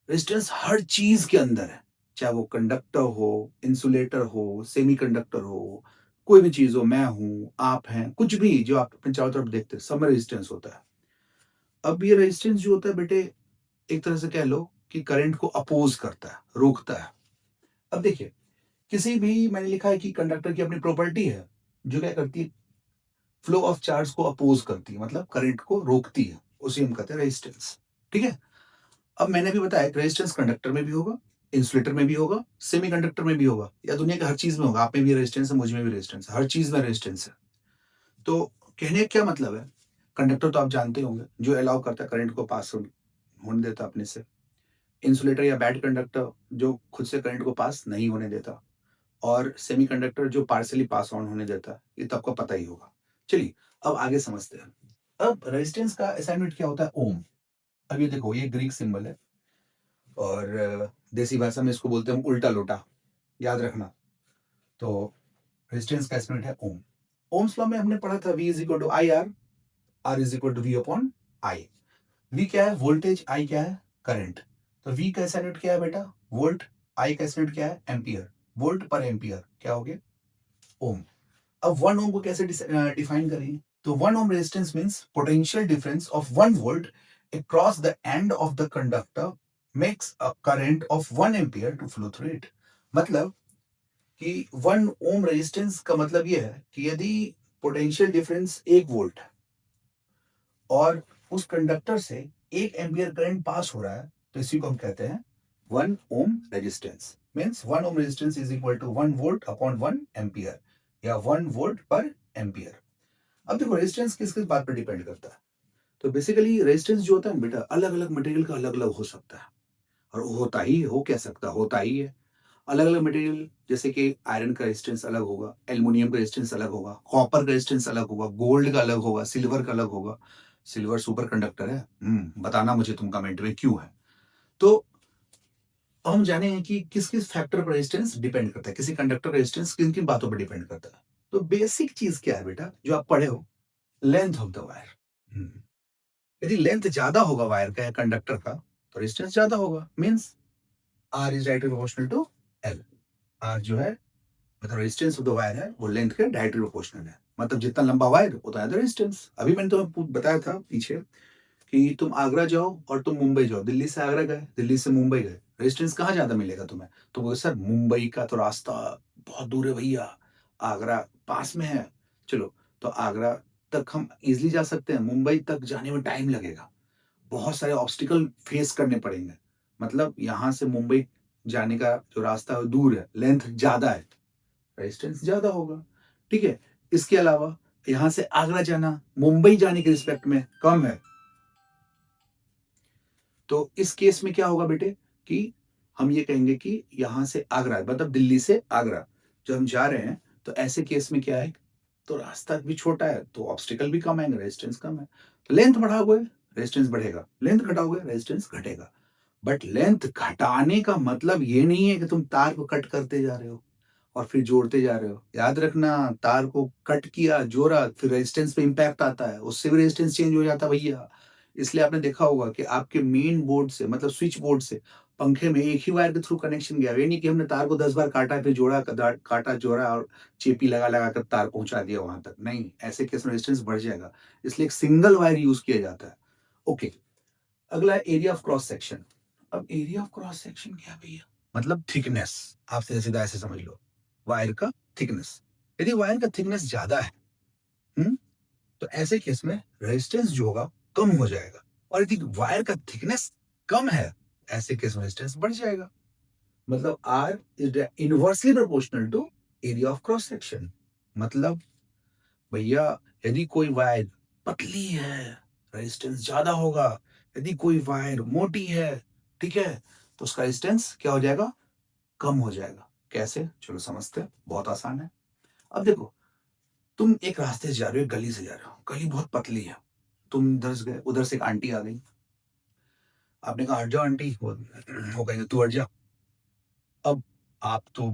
रेजिस्टेंस हर चीज के अंदर है, चाहे वो कंडक्टर हो, इंसुलेटर हो, सेमीकंडक्टर हो, कोई भी चीज हो, मैं हूं, आप हैं, कुछ भी जो आप अपने चारों तरफ देखते हैं, सब में रेजिस्टेंस होता है। अब ये रेजिस्टेंस जो होता है बेटे, एक तरह से कह लो कि करंट को अपोज करता है, रोकता है। अब देखिए, किसी भी, मैंने लिखा है कि कंडक्टर की अपनी प्रॉपर्टी है, जो क्या करती है, फ्लो ऑफ चार्ज को अपोज करती है, मतलब करंट को रोकती है। उसी हम कहते हैं रेजिस्टेंस। ठीक है? अब मैंने भी बताया कि रेजिस्टेंस कंडक्टर में भी होगा, इंसुलेटर में भी होगा, सेमीकंडक्टर में भी होगा, या दुनिया के हर चीज़ में होगा। आप में भी रेजिस्टेंस है, मुझ में भी रेजिस्टेंस है, हर चीज़ में रेजिस्टेंस है। तो कहने का क्या मतलब है? कंडक्टर तो आप जानते होंगे, जो अलाउ करता है करंट को पास होने देता है अपने से। इंसुलेटर या बैड कंडक्टर जो खुद से करंट को पास नहीं होने देता, और सेमीकंडक्टर जो पार्शियली पास ऑन होने देता है। ये तो आपको पता ही होगा। चलिए, अब आगे समझते हैं। अब रेजिस्टेंस का असाइनमेंट क्या होता है? ओम। अब ये देखो, ये ग्रीक सिंबल है, और देसी भाषा में इसको बोलते हैं हम उल्टा लोटा, याद रखना। तो रेजिस्टेंस का असाइनमेंट है ओम। ओम्स लॉ में हमने पढ़ा था V is equal to I R, R is equal to V upon I. V क्या है? वोल्टेज। आई क्या है? करंट। तो वी का एसआई यूनिट क्या है बेटा? वोल्ट। आई का एसआई यूनिट क्या है? एम्पियर। वोल्ट पर एम्पियर क्या हो गया? ओम। अब 1 ओम को कैसे डिफाइन करेंगे? तो 1 ohm resistance means potential difference of 1 volt across the end of the conductor makes a current of 1 ampere to flow through it। मतलब कि 1 ओम रेजिस्टेंस का मतलब ये है कि यदि पोटेंशियल डिफरेंस 1 वोल्ट है और उस कंडक्टर से 1 एम्पियर करंट पास हो रहा है, तो इसी को हम कहते हैं 1 ohm resistance. Means 1 ohm resistance is equal to 1 volt upon 1 ampere, या 1 वोल्ट पर एम्पियर। अब देखो, रेजिस्टेंस किस किस बात पर डिपेंड करता है? तो बेसिकली रेजिस्टेंस जो होता है ना बेटा, अलग अलग मटेरियल का अलग अलग हो सकता है, और होता ही हो, क्या सकता होता ही है। अलग अलग मटेरियल, जैसे कि आयरन का रेजिस्टेंस अलग होगा, एल्युमिनियम का रेजिस्टेंस अलग होगा, कॉपर का रेजिस्टेंस अलग होगा, गोल्ड का अलग होगा, सिल्वर का अलग होगा। सिल्वर सुपर कंडक्टर है। बताना मुझे तुम कमेंट में क्यों है। तो हम जाने हैं कि किस किस फैक्टर पर रेजिस्टेंस डिपेंड करता है, किसी कंडक्टर रेजिस्टेंस किन किन बातों पर डिपेंड करता है। तो बेसिक चीज क्या है बेटा, जो आप पढ़े हो? Length of the wire. यदि लेंथ ज्यादा होगा वायर का या कंडक्टर का, तो रेजिस्टेंस ज्यादा होगा। Means R is directly proportional to L. R जो है, मतलब रेजिस्टेंस ऑफ द वायर है, वो लेंथ के डायरेक्टली प्रोपोर्शनल है। मतलब जितना लंबा वायर उतना ज्यादा रेजिस्टेंस। अभी मैंने तुम्हें बताया था पीछे कि तुम आगरा जाओ और तुम मुंबई जाओ, दिल्ली से आगरा गए, दिल्ली से मुंबई गए, रेजिस्टेंस कहाँ ज्यादा मिलेगा तुम्हें? तो बोले सर मुंबई का तो रास्ता बहुत दूर है भैया, आगरा पास में है। चलो, तो आगरा तक हम इजिली जा सकते हैं, मुंबई तक जाने में टाइम लगेगा, बहुत सारे ऑब्स्टिकल फेस करने पड़ेंगे। मतलब यहाँ से मुंबई जाने का जो रास्ता है वो दूर है, लेंथ ज्यादा है, रेजिस्टेंस ज्यादा होगा। ठीक है? इसके अलावा यहाँ से आगरा जाना मुंबई जाने के रिस्पेक्ट में कम है। तो इस केस में क्या होगा बेटे, कि हम ये कहेंगे कि यहाँ से आगरा, मतलब दिल्ली से आगरा जब हम जा रहे हैं, तो ऐसे केस में क्या है, तो रास्ता भी छोटा है, तो ऑब्स्टिकल भी कम आएंगे, रेजिस्टेंस कम है। तो लेंथ बढ़ाओगे, रेजिस्टेंस बढ़ेगा, लेंथ घटाओगे, रेजिस्टेंस घटेगा। बट लेंथ घटाने का मतलब ये नहीं है कि तुम तार को कट करते जा रहे हो और फिर जोड़ते जा रहे हो। याद रखना, तार को कट किया, जोड़ा, फिर रेजिस्टेंस पे इम्पैक्ट आता है, उससे भी रेजिस्टेंस चेंज हो जाता है भैया। इसलिए आपने देखा होगा कि आपके मेन बोर्ड से, मतलब स्विच बोर्ड से पंखे में एक ही वायर के थ्रू कनेक्शन गया। ये नहीं कि हमने तार को 10 बार काटा, फिर जोड़ा, काटा, जोड़ा और चेपी लगा लगा कर तार पहुंचा दिया वहां तक। नहीं, ऐसे केस में रेजिस्टेंस बढ़ जाएगा। इसलिए एक सिंगल वायर यूज किया जाता है। ओके, अगला है एरिया ऑफ क्रॉस सेक्शन। अब एरिया ऑफ क्रॉस सेक्शन क्या है भैया? मतलब थिकनेस। आप सीधा सीधा ऐसे समझ लो, वायर का थिकनेस। यदि वायर का थिकनेस ज्यादा है, हम्म, तो ऐसे केस में रेजिस्टेंस जो होगा कम हो जाएगा। और यदि वायर का थिकनेस कम है, ऐसे केस में रेजिस्टेंस बढ़ जाएगा। मतलब R is inversely proportional to area of cross section. मतलब भैया, यदि कोई वायर पतली है, रेजिस्टेंस ज्यादा होगा। यदि कोई वायर मोटी है, ठीक है, तो उसका रेजिस्टेंस क्या हो जाएगा? कम हो जाएगा। कैसे? चलो समझते हैं, बहुत आसान है। अब देखो, तुम एक रास्ते से जा रहे हो, एक गली से जा रहे हो, गली बहुत पतली है, तुम इधर से गए, उधर से एक आंटी आ गई, आपने कहा हट जाओ आंटी, वो कहेंगे तू हट जा। अब आप तो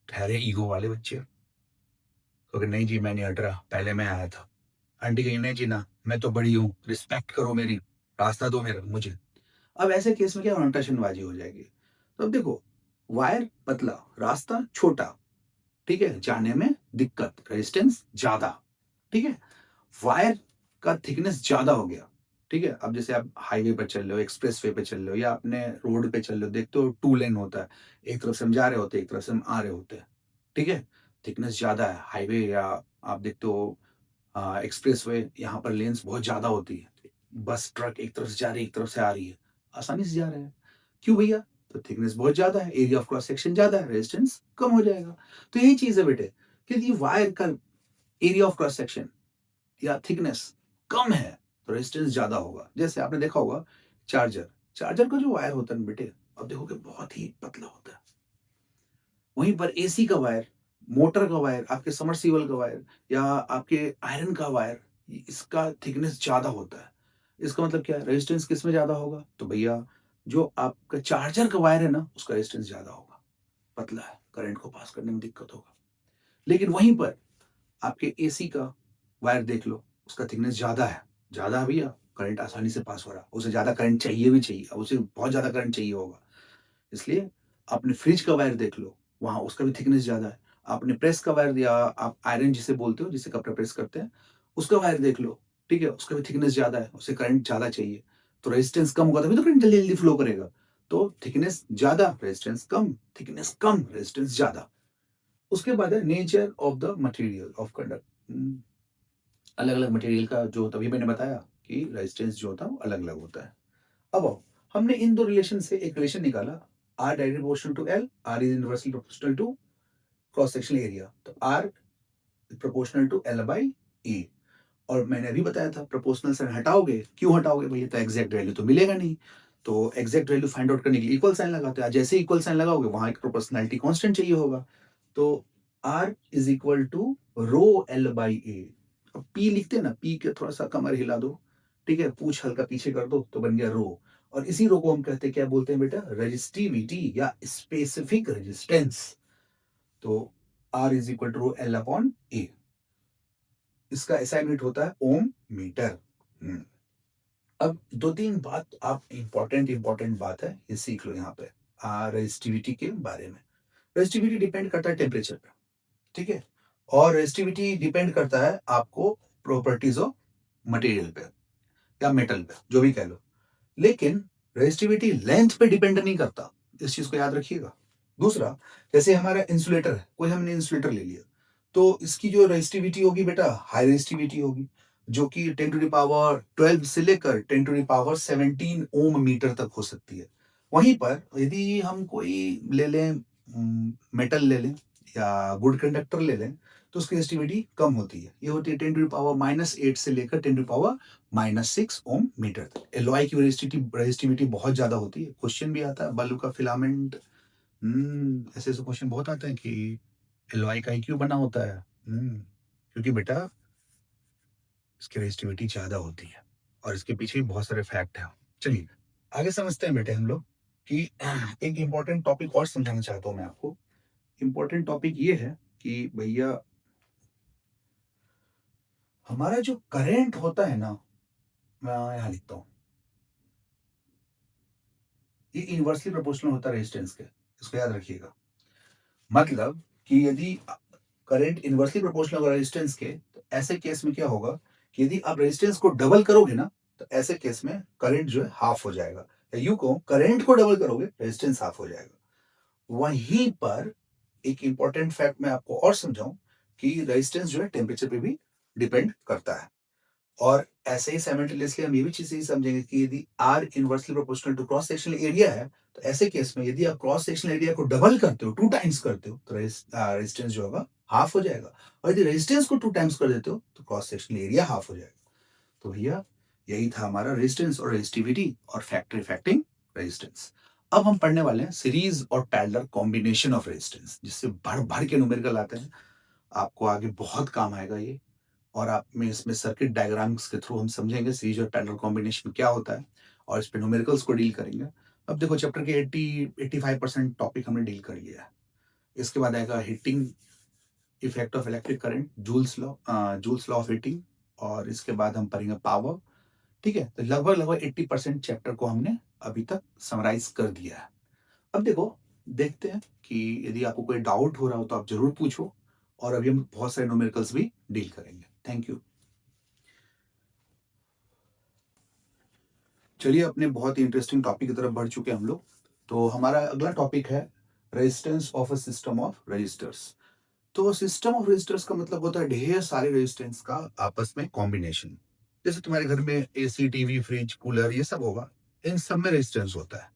ठहरे ईगो वाले बच्चे, क्योंकि नहीं जी मैं नहीं हट रहा, पहले मैं आया था। आंटी कही नहीं जी ना, मैं तो बड़ी हूँ, रिस्पेक्ट करो मेरी, रास्ता दो मेरा मुझे। अब ऐसे केस में क्या टशनबाजी हो जाएगी। तो अब देखो, वायर पतला, रास्ता छोटा, ठीक है, जाने में दिक्कत, रेजिस्टेंस ज्यादा, ठीक है, वायर का थिकनेस ज्यादा हो गया। ठीक है, अब जैसे आप हाईवे पर चल रहे हो, एक्सप्रेस वे पे चल रहे हो, या अपने रोड पे चल रहे हो, देखते हो 2 लेन होता है, एक तरफ से हम जा रहे होते हैं, एक तरफ से हम आ रहे होते हैं। ठीक है, थिकनेस ज्यादा है हाईवे, या आप देखते हो एक्सप्रेस वे, यहाँ पर लेन्स बहुत ज्यादा होती है, बस ट्रक एक तरफ से जा रही है, एक तरफ से आ रही है, आसानी से जा रहे हैं। क्यों भैया? तो थिकनेस बहुत ज़्यादा है, एरिया ऑफ क्रॉस सेक्शन ज़्यादा है, रेजिस्टेंस कम हो जाएगा। तो यही चीज़ है बेटे कि यदि वायर का एरिया ऑफ क्रॉस सेक्शन या थिकनेस कम है तो रेजिस्टेंस ज़्यादा होगा। जैसे आपने देखा होगा चार्जर, चार्जर का जो वायर होता है ना बेटे, आप देखोगे बहुत ही पतला होता है। वहीं पर एसी का वायर, मोटर का वायर, आपके सबमर्सिबल का वायर या आपके आयरन का वायर, इसका थिकनेस ज़्यादा होता है। इसका मतलब क्या है? रेजिस्टेंस किसमें ज़्यादा होगा? तो भैया जो आपका चार्जर का वायर है ना, उसका रेजिस्टेंस ज़्यादा होगा। पतला है, करंट को पास करने में दिक्कत होगा। लेकिन वहीं पर आपके एसी का वायर देख लो, उसका थिकनेस ज़्यादा है। ज़्यादा है भैया, करंट आसानी से पास हो रहा है। उसे ज़्यादा करंट चाहिए भी चाहिए, अब उसे बहुत ज़्यादा करंट चाहिए होगा। इसलिए आपने फ्रिज का वायर देख लो, वहाँ उसका भी थिकनेस ज़्यादा है। आपने प्रेस का वायर या आप आयरन जिसे बोलते हो, जिससे कपड़ा प्रेस करते हैं, उसका वायर देख लो, ठीक है? उसका भी थिकनेस ज़्यादा है, उसे करंट ज़्यादा चाहिए। तो रेजिस्टेंस कम होगा तभी तो करंट जल्दी-जल्दी फ्लो करेगा। तो थिकनेस ज़्यादा, रेजिस्टेंस कम, थिकनेस कम, रेजिस्टेंस ज़्यादा। उसके बाद है nature of the material of conduct. अलग-अलग मटेरियल का जो तभी मैंने बताया कि रेजिस्टेंस जो होता है वो अलग-अलग होता है। अब आओ, हमने इन 2 रिलेशन से एक रिलेशन निकाला, R directly proportional to L, R is inversely proportional to cross sectional area. तो R proportional to L by E। और मैंने अभी बताया था प्रोपोर्शनल साइन हटाओगे, क्यों हटाओगे भैया? तो एग्जैक्ट वैल्यू तो मिलेगा नहीं। तो एग्जैक्ट वैल्यू फाइंड आउट करने के लिए इक्वल साइन लगाते हैं। जैसे इक्वल साइन लगाओगे वहां एक प्रोपोर्शनैलिटी कांस्टेंट चाहिए होगा। तो R is equal to rho L by A. अब P लिखते हैं ना, P के थोड़ा सा कमर हिला दो, ठीक है, पूछ हल्का पीछे कर दो तो बन गया रो। और इसी रो को हम कहते हैं, क्या बोलते हैं बेटा? रेजिस्टिविटी या स्पेसिफिक रेजिस्टेंस। तो R is equal to rho L upon A. इसका एसआई यूनिट होता है ओम मीटर। अब 2-3 बात आप इंपॉर्टेंट बात है, ये सीख लो यहाँ पे रेजिस्टिविटी के बारे में। रेजिस्टिविटी डिपेंड करता है टेम्परेचर पे, ठीक है? और रेजिस्टिविटी डिपेंड करता है आपको प्रॉपर्टीज ऑफ मटेरियल पे या मेटल पे, जो भी कह लो। लेकिन रेजिस्टिविटी लेंथ पे डिपेंड नहीं करता, इस चीज को याद रखिएगा। दूसरा, जैसे हमारा इंसुलेटर है, कोई हमने इंसुलेटर ले लिया, तो इसकी जो रेजिस्टिविटी होगी बेटा, हाई रेजिस्टिविटी होगी, जो कि 10 टू द पावर 12 से लेकर 10 to the power 17 ohm metre तक हो सकती है। वहीं पर यदि हम कोई ले लें, मेटल ले लें या गुड कंडक्टर ले लें, तो उसकी रेजिस्टिविटी कम होती है। ये होती है 10 टू द पावर -8 से लेकर 10 to the power -6 ohm metre तक। एलॉय की रेजिस्टिविटी बहुत ज्यादा होती है। क्वेश्चन भी आता है, बल्ब का फिलामेंट, ऐसे ऐसे क्वेश्चन बहुत आते हैं कि एलॉय का ही क्यों बना होता है। क्योंकि बेटा इसकी रेजिस्टिविटी ज्यादा होती है और इसके पीछे भी बहुत सारे फैक्ट हैं। चलिए आगे समझते हैं बेटे हम लोग कि एक इंपॉर्टेंट टॉपिक और समझाना चाहता हूँ मैं आपको। इंपॉर्टेंट टॉपिक ये है कि भैया हमारा जो करंट होता है ना, मैं यहाँ लिखता हूँ, ये इनवर्सली प्रोपोर्शनल होता है रेजिस्टेंस के। इसको याद रखिएगा। मतलब कि यदि करंट इनवर्सली प्रोपोर्शनल होगा रेजिस्टेंस के, तो ऐसे केस में क्या होगा कि यदि आप रेजिस्टेंस को डबल करोगे ना, तो ऐसे केस में करंट जो है हाफ हो जाएगा। या यूं कहो, करंट को डबल करोगे रेजिस्टेंस हाफ हो जाएगा। वहीं पर एक इंपॉर्टेंट फैक्ट मैं आपको और समझाऊं कि रेजिस्टेंस जो है टेम्परेचर पे भी डिपेंड करता है। और ऐसे ही साइमल्टेनियसली हम ये भी चीज़ समझेंगे कि यदि R inversely proportional to cross sectional area है, तो ऐसे केस में यदि आप क्रॉस सेक्शनल एरिया को डबल करते हो, 2 टाइम्स करते हो, तो रेजिस्टेंस जो होगा हाफ हो जाएगा। और यदि रेजिस्टेंस को 2 टाइम्स कर देते हो, तो क्रॉस सेक्शनल एरिया हाफ हो जाएगा। तो भैया यही था हमारा रेजिस्टेंस और रेजिस्टिविटी और फैक्टर इफेक्टिंग रेजिस्टेंस। अब हम पढ़ने वाले हैं सीरीज और पैरेलल कॉम्बिनेशन ऑफ रेजिस्टेंस, जिससे भर-भर के न्यूमेरिकल आते हैं। आपको आगे बहुत काम आएगा ये। और आप में इसमें सर्किट डायग्राम्स के थ्रू हम समझेंगे सीरीज और पैरेलल कॉम्बिनेशन क्या होता है और इस पे न्यूमेरिकल्स को डील करेंगे। अब देखो चैप्टर के 80-85% टॉपिक हमने डील कर लिया है। इसके बाद आएगा heating effect of electric current, joules law of heating. और इसके बाद हम पढ़ेंगे पावर। ठीक है, तो लगभग लगभग 80% चैप्टर को हमने अभी तक समराइज कर दिया है। अब देखो, देखते हैं कि यदि आपको कोई डाउट हो रहा हो तो आप जरूर पूछो। और अभी हम बहुत सारे न्यूमेरिकल्स भी डील करेंगे। Thank you. चलिए अपने बहुत ही इंटरेस्टिंग टॉपिक की तरफ बढ़ चुके हैं हम लोग। तो हमारा अगला टॉपिक है resistance of a system of resistors. तो सिस्टम ऑफ रेजिस्टर्स का मतलब होता है ढेर सारे रेजिस्टेंस का आपस में कॉम्बिनेशन। जैसे तुम्हारे घर में एसी, टीवी, फ्रिज, कूलर ये सब होगा, इन सब में रेजिस्टेंस होता है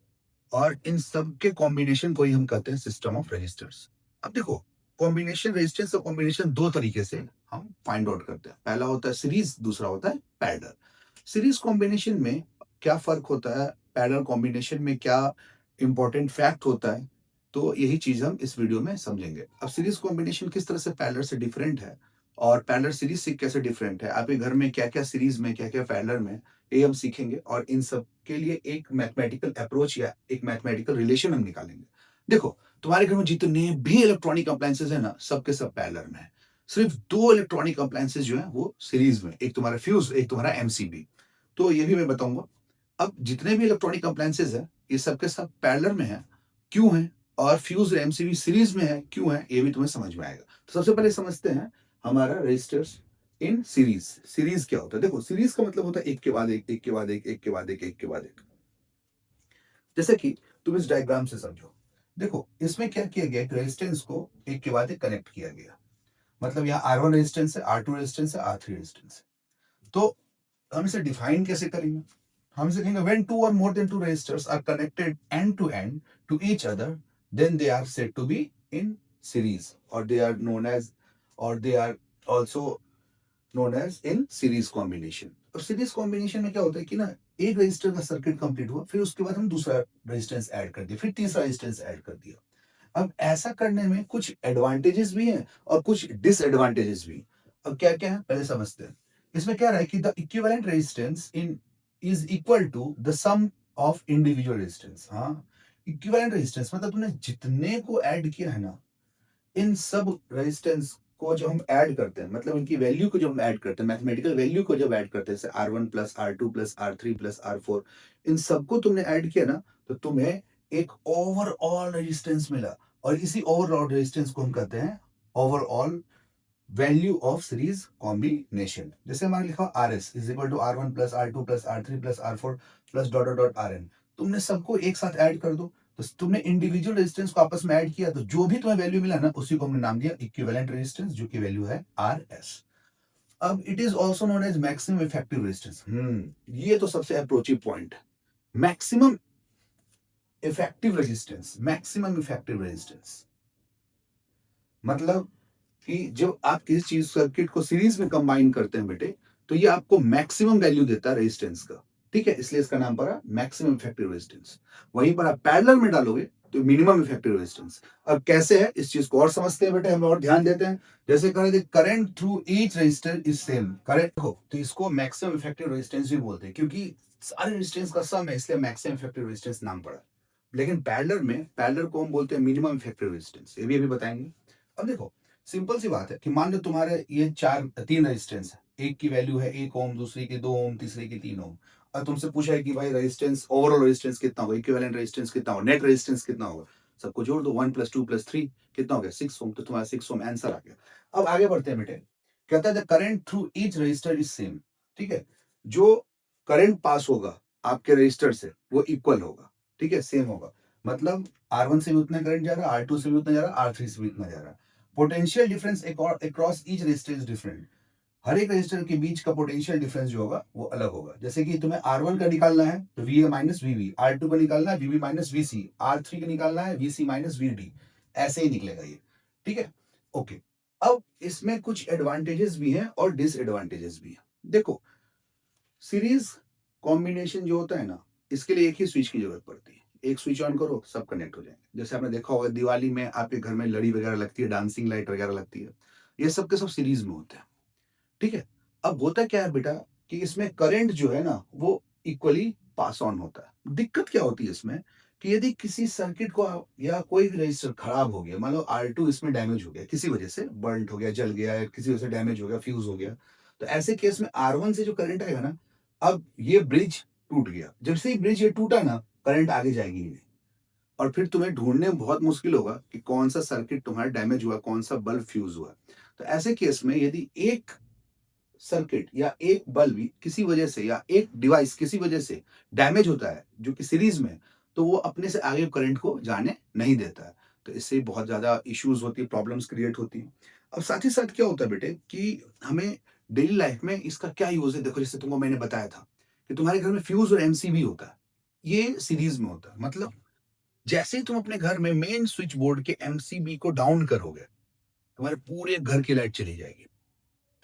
और इन सब के कॉम्बिनेशन को ही हम कहते हैं सिस्टम ऑफ रेजिस्टर्स। अब देखो, कॉम्बिनेशन रेजिस्टेंस का कॉम्बिनेशन दो तरीके से हम फाइंड आउट करते हैं। पहला होता है सीरीज, दूसरा होता है पैरेलल। सीरीज कॉम्बिनेशन में क्या फर्क होता है, पैरेलल कॉम्बिनेशन में क्या इंपॉर्टेंट फैक्ट होता है, तो यही चीज हम इस वीडियो में समझेंगे। अब सीरीज कॉम्बिनेशन किस तरह से पैरेलल से डिफरेंट है और पैरेलल सीरीज से कैसे डिफरेंट है, आपके घर में क्या क्या सीरीज में क्या क्या पैरेलल में, ये हम सीखेंगे और इन सब के लिए एक मैथमेटिकल अप्रोच या एक मैथमेटिकल रिलेशन हम निकालेंगे। देखो, तुम्हारे घर में जितने भी इलेक्ट्रॉनिक अप्लायंसेस है ना, सबके सब पैरेलल में है। सिर्फ दो इलेक्ट्रॉनिक अप्लायंसेस जो है वो सीरीज में, एक तुम्हारा फ्यूज, एक तुम्हारा एमसीबी। तो ये भी मैं बताऊंगा। अब जितने भी इलेक्ट्रॉनिक अप्लायंसेस है, ये सबके सब पैरेलल में है, क्यों है, और फ्यूज और एमसीबी सीरीज में है, क्यों है, ये भी तुम्हें समझ में आएगा। तो सबसे पहले समझते हैं हमारा रेजिस्टर्स इन सीरीज। सीरीज क्या होता है? देखो, सीरीज का मतलब होता है एक के बाद एक, एक के बाद एक, एक के बाद एक, एक के बाद एक। जैसे कि तुम इस डायग्राम से समझो। देखो, इसमें क्या किया गया, एक रेजिस्टेंस को एक के बाद एक कनेक्ट किया गया। मतलब यहाँ R1 रेजिस्टेंस है, R2 रेजिस्टेंस है, R3 रेजिस्टेंस है। तो हम इसे डिफाइन कैसे करेंगे? हम इसे कहेंगे व्हेन टू और more than two resistors are connected and to each other, then they are said to be in series, और दे आर नोन एज, और they are also known as in series combination. और सीरीज कॉम्बिनेशन में क्या होता है कि ना, एक रजिस्टर का सर्किट कंप्लीट हुआ, फिर उसके बाद हम दूसरा रेजिस्टेंस ऐड कर दिया, फिर तीसरा रेजिस्टेंस ऐड कर दिया। अब ऐसा करने में कुछ एडवांटेजेस भी हैं और कुछ डिसएडवांटेजेस भी। अब क्या क्या है पहले समझते हैं। इसमें क्या रहा है कि the equivalent resistance in is equal to the sum of individual resistance. हाँ, इक्विवेलेंट रेजिस्टेंस मतलब तुमने जितने को ऐड किया है ना, इन सब रेजिस्टेंस को जो हम ऐड करते हैं, मतलब इनकी वैल्यू को जो हम ऐड करते हैं, मैथमेटिकल वैल्यू को जब ऐड करते हैं, जैसे R1 plus R2 plus R3 plus R4, इन सबको तुमने ऐड किया ना, तो तुम्हें एक ओवरऑल रेजिस्टेंस मिला। और इसी ओवरऑल रेजिस्टेंस को हम कहते हैं overall value of series combination. जैसे हमारे लिखा R S is equal to R1 plus R2 plus R3 plus R4 plus dot dot RN। तुमने सबको एक साथ ऐड कर दो, तो तुमने इंडिविजुअल रेजिस्टेंस को आपस में ऐड किया, तो जो भी तुम्हें वैल्यू मिला ना, उसी को हमने नाम दिया इक्विवेलेंट रेजिस्टेंस, जो की वैल्यू है RS। अब it is also known as maximum effective resistance. ये तो सबसे अप्रोचिव पॉइंट है। Maximum effective resistance, maximum effective resistance मतलब कि जब आप किसी चीज सर्किट को सीरीज में कंबाइन करते हैं बेटे, तो ये आपको मैक्सिमम वैल्यू देता है रेजिस्टेंस का। ठीक है, इसलिए इसका नाम पड़ा मैक्सिमम इफेक्टिव रेजिस्टेंस। वहीं पर आप पैरेलल में डालोगे तो मिनिमम इफेक्टिव रेजिस्टेंस। अब कैसे है, इस चीज को और समझते हैं बेटे, हम और ध्यान देते हैं। जैसे कह रहे थे current through each resistor is same, current को तो इसको मैक्सिमम इफेक्टिव रेजिस्टेंस भी बोलते हैं, क्योंकि सारे रेजिस्टेंस का सम है, इसलिए मैक्सिमम इफेक्टिव रेजिस्टेंस नाम पड़ा। लेकिन पैरेलल में, पैरेलल को हम बोलते हैं मिनिमम इफेक्टिव रेजिस्टेंस, ये भी अभी बताएंगे। अब देखो, सिंपल सी बात है कि मान लो तुम्हारे ये तीन रेजिस्टेंस है, एक की वैल्यू है 1 ओम, दूसरी की 2 ओम, तीसरे की 3 ओम। और तुमसे पूछा है कि भाई रेजिस्टेंस, ओवरऑल रेजिस्टेंस कितना होगा, इक्विवेलेंट रेजिस्टेंस कितना होगा, नेट रेजिस्टेंस कितना होगा, सबको जोड़ दो, 1 + 2 + 3 कितना हो गया, 6 ओम। तो तुम्हारा 6 ओम आंसर आ गया। अब आगे बढ़ते हैं बेटे। कहता है the current through each resistor is same. ठीक है, जो करंट पास होगा आपके रजिस्टर से वो इक्वल होगा। ठीक है, सेम होगा। मतलब R1 से भी उतना करंट जा रहा है, R2 से भी उतना जा रहा है, R3 से भी उतना जा रहा है। Potential difference across each resistor is different. हर एक रेजिस्टर के बीच का पोटेंशियल डिफरेंस जो होगा वो अलग होगा। जैसे कि तुम्हें R1 का निकालना है तो VA माइनस VB, R2 का निकालना है VB माइनस VC, R3 का निकालना है VC माइनस VD। ऐसे ही निकलेगा ये। ठीक है, ओके। अब इसमें कुछ एडवांटेजेस भी हैं और डिसएडवांटेजेस भी हैं। देखो, सीरीज कॉम्बिनेशन जो होता है ना, इसके लिए एक ही स्विच की जरूरत पड़ती है। एक स्विच ऑन करो, सब कनेक्ट हो जाएंगे। जैसे आपने देखा होगा दिवाली में आपके घर में लड़ी वगैरह लगती है, डांसिंग लाइट वगैरह लगती है, ये सब के सब सीरीज में होते हैं। ठीक है, अब होता क्या है बेटा कि इसमें करंट जो है ना वो इक्वली पास ऑन होता है। दिक्कत क्या होती है इसमें कि यदि किसी सर्किट को या कोई भी रजिस्टर खराब हो गया, मान लो R2 इसमें डैमेज हो गया, किसी वजह से बर्न्ट हो गया, जल गया, या किसी वजह से डैमेज हो गया, फ्यूज हो गया, तो ऐसे केस में R1 से जो करंट आएगा ना, अब ये ब्रिज टूट गया। जब से ही ब्रिज ये टूटा ना, करंट आगे जाएगी ही नहीं। और फिर तुम्हें ढूंढने में बहुत मुश्किल होगा कि कौन सा सर्किट तुम्हारा डैमेज हुआ, कौन सा बल्ब फ्यूज हुआ। तो ऐसे केस में यदि एक सर्किट या एक बल्ब किसी वजह से या एक डिवाइस किसी वजह से डैमेज होता है जो कि सीरीज में, तो वो अपने से आगे करंट को जाने नहीं देता है। तो इससे बहुत ज्यादा इश्यूज होती है, प्रॉब्लम्स क्रिएट होती हैं। अब साथ ही साथ क्या होता है बेटे कि हमें डेली लाइफ में इसका क्या यूज़ है? देखो, जैसे तुमको मैंने बताया था कि तुम्हारे घर में फ्यूज़ और एमसीबी होता है। ये सीरीज़ में होता है। मतलब जैसे ही तुम अपने घर में मेन स्विच बोर्ड के एमसीबी को डाउन करोगे, तुम्हारे पूरे घर की लाइट चली जाएगी।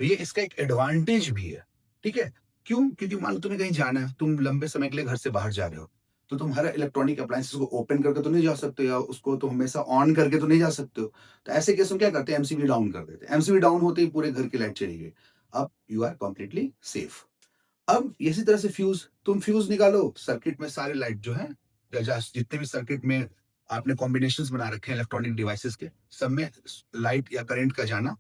तो ये इसका एक एडवांटेज भी है, ठीक है? क्यों? क्योंकि मान लो तुम्हें कहीं जाना है, तुम लंबे समय के लिए घर से बाहर जा रहे हो, तो तुम हर इलेक्ट्रॉनिक अप्लायंसेस को ओपन करके तो नहीं जा सकते, या उसको तो हमेशा ऑन करके तो नहीं जा सकते हो। तो ऐसे केस में क्या करते हैं, एमसीबी डाउन कर देते हैं। एमसीबी डाउन होते ही पूरे घर की लाइट चली गई। अब यू आर कंप्लीटली सेफ। अब इसी तरह से तुम फ्यूज़ निकालो, सर्किट में सारे लाइट जो है, या जितने भी सर्किट में आपने कॉम्बिनेशंस बना रखे हैं इलेक्ट्रॉनिक डिवाइसेस के, सब में लाइट या करंट का जाना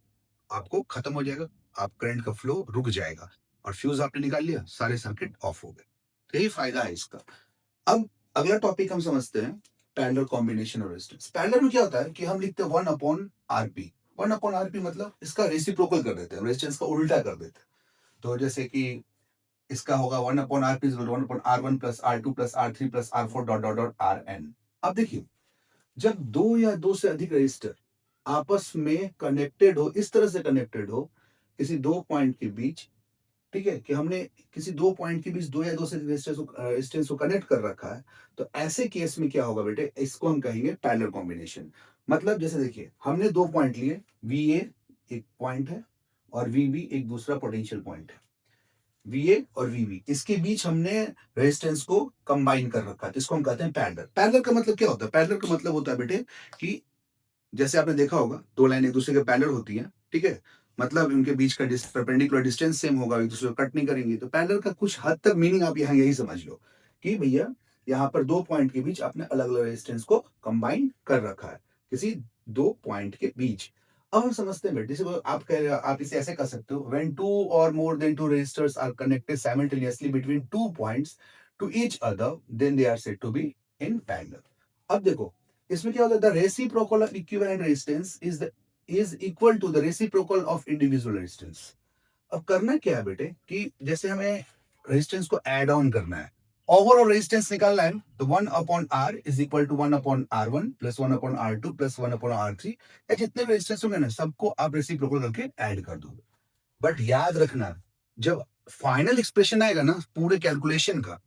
आपको खत्म हो जाएगा, आप करंट का फ्लो रुक जाएगा, और फ्यूज आपने निकाल लिया, सारे सर्किट ऑफ हो गए। तो यही फायदा है इसका। अब अगला टॉपिक हम समझते हैं, पैरेलल कॉम्बिनेशन और रेजिस्टेंस। पैरेलल में क्या होता है कि हम लिखते हैं 1/RP। 1/RP मतलब इसका रेसिप्रोकल कर देते हैं, रेजिस्टेंस का उल्टा कर देते हैं। तो जैसे कि इसका होगा 1/RP 1/R1 plus R2 plus R3 plus R4 dot dot dot RN। अब देखिए, जब दो या दो से अधिक रजिस्टर आपस में कनेक्टेड हो, इस तरह से कनेक्टेड हो, किसी दो पॉइंट के बीच, ठीक है, कि हमने किसी दो पॉइंट के बीच दो या दो से रेजिस्टेंस को कनेक्ट कर रखा है, तो ऐसे केस में क्या होगा बेटे, इसको हम कहेंगे पैरेलल कॉम्बिनेशन। मतलब जैसे देखिए, हमने दो पॉइंट लिए, वी ए एक पॉइंट है और वी बी एक दूसरा पोटेंशियल पॉइंट है। वी ए और वी बी, इसके बीच हमने रेजिस्टेंस को कंबाइन कर रखा है, तो इसको हम कहते हैं पैरेलल। पैरेलल का मतलब क्या होता है? पैरेलल का मतलब होता है बेटे कि जैसे आपने देखा होगा, दो लाइन एक दूसरे के पैरेलल होती हैं, ठीक है? मतलब उनके बीच का परपेंडिकुलर डिस्टेंस सेम होगा, एक दूसरे को कट नहीं करेंगी। तो पैरेलल का कुछ हद तक मीनिंग आप यहाँ यही समझ लो कि भैया, यहाँ पर दो पॉइंट के बीच आपने अलग अलग रेजिस्टेंस को कंबाइन कर रखा है, किसी दो पॉइंट के बीच। अब हम समझते हैं बेटे, जैसे आप कह रहे हो, आप इसे ऐसे कर सकते हो, व्हेन टू और more than two resistors are connected simultaneously between two points to each other, then they are said to be in parallel. अब देखो, इसमें क्या होता है, the reciprocal of equivalent resistance is equal to the reciprocal of individual resistance. अब करना क्या है बेटे, कि जैसे हमें रेजिस्टेंस को ऐड ऑन करना है, ओवरऑल रेजिस्टेंस निकालना है, तो 1/R is equal to 1/R1 plus 1/R2 plus 1/R3, या जितने रेजिस्टेंस होंगे ना, सबको आप रेसिप्रोकल करके ऐड कर दोगे। बट याद रखना, जब फाइनल एक्सप्रेशन आएगा ना पूरे कैलकुलेशन का,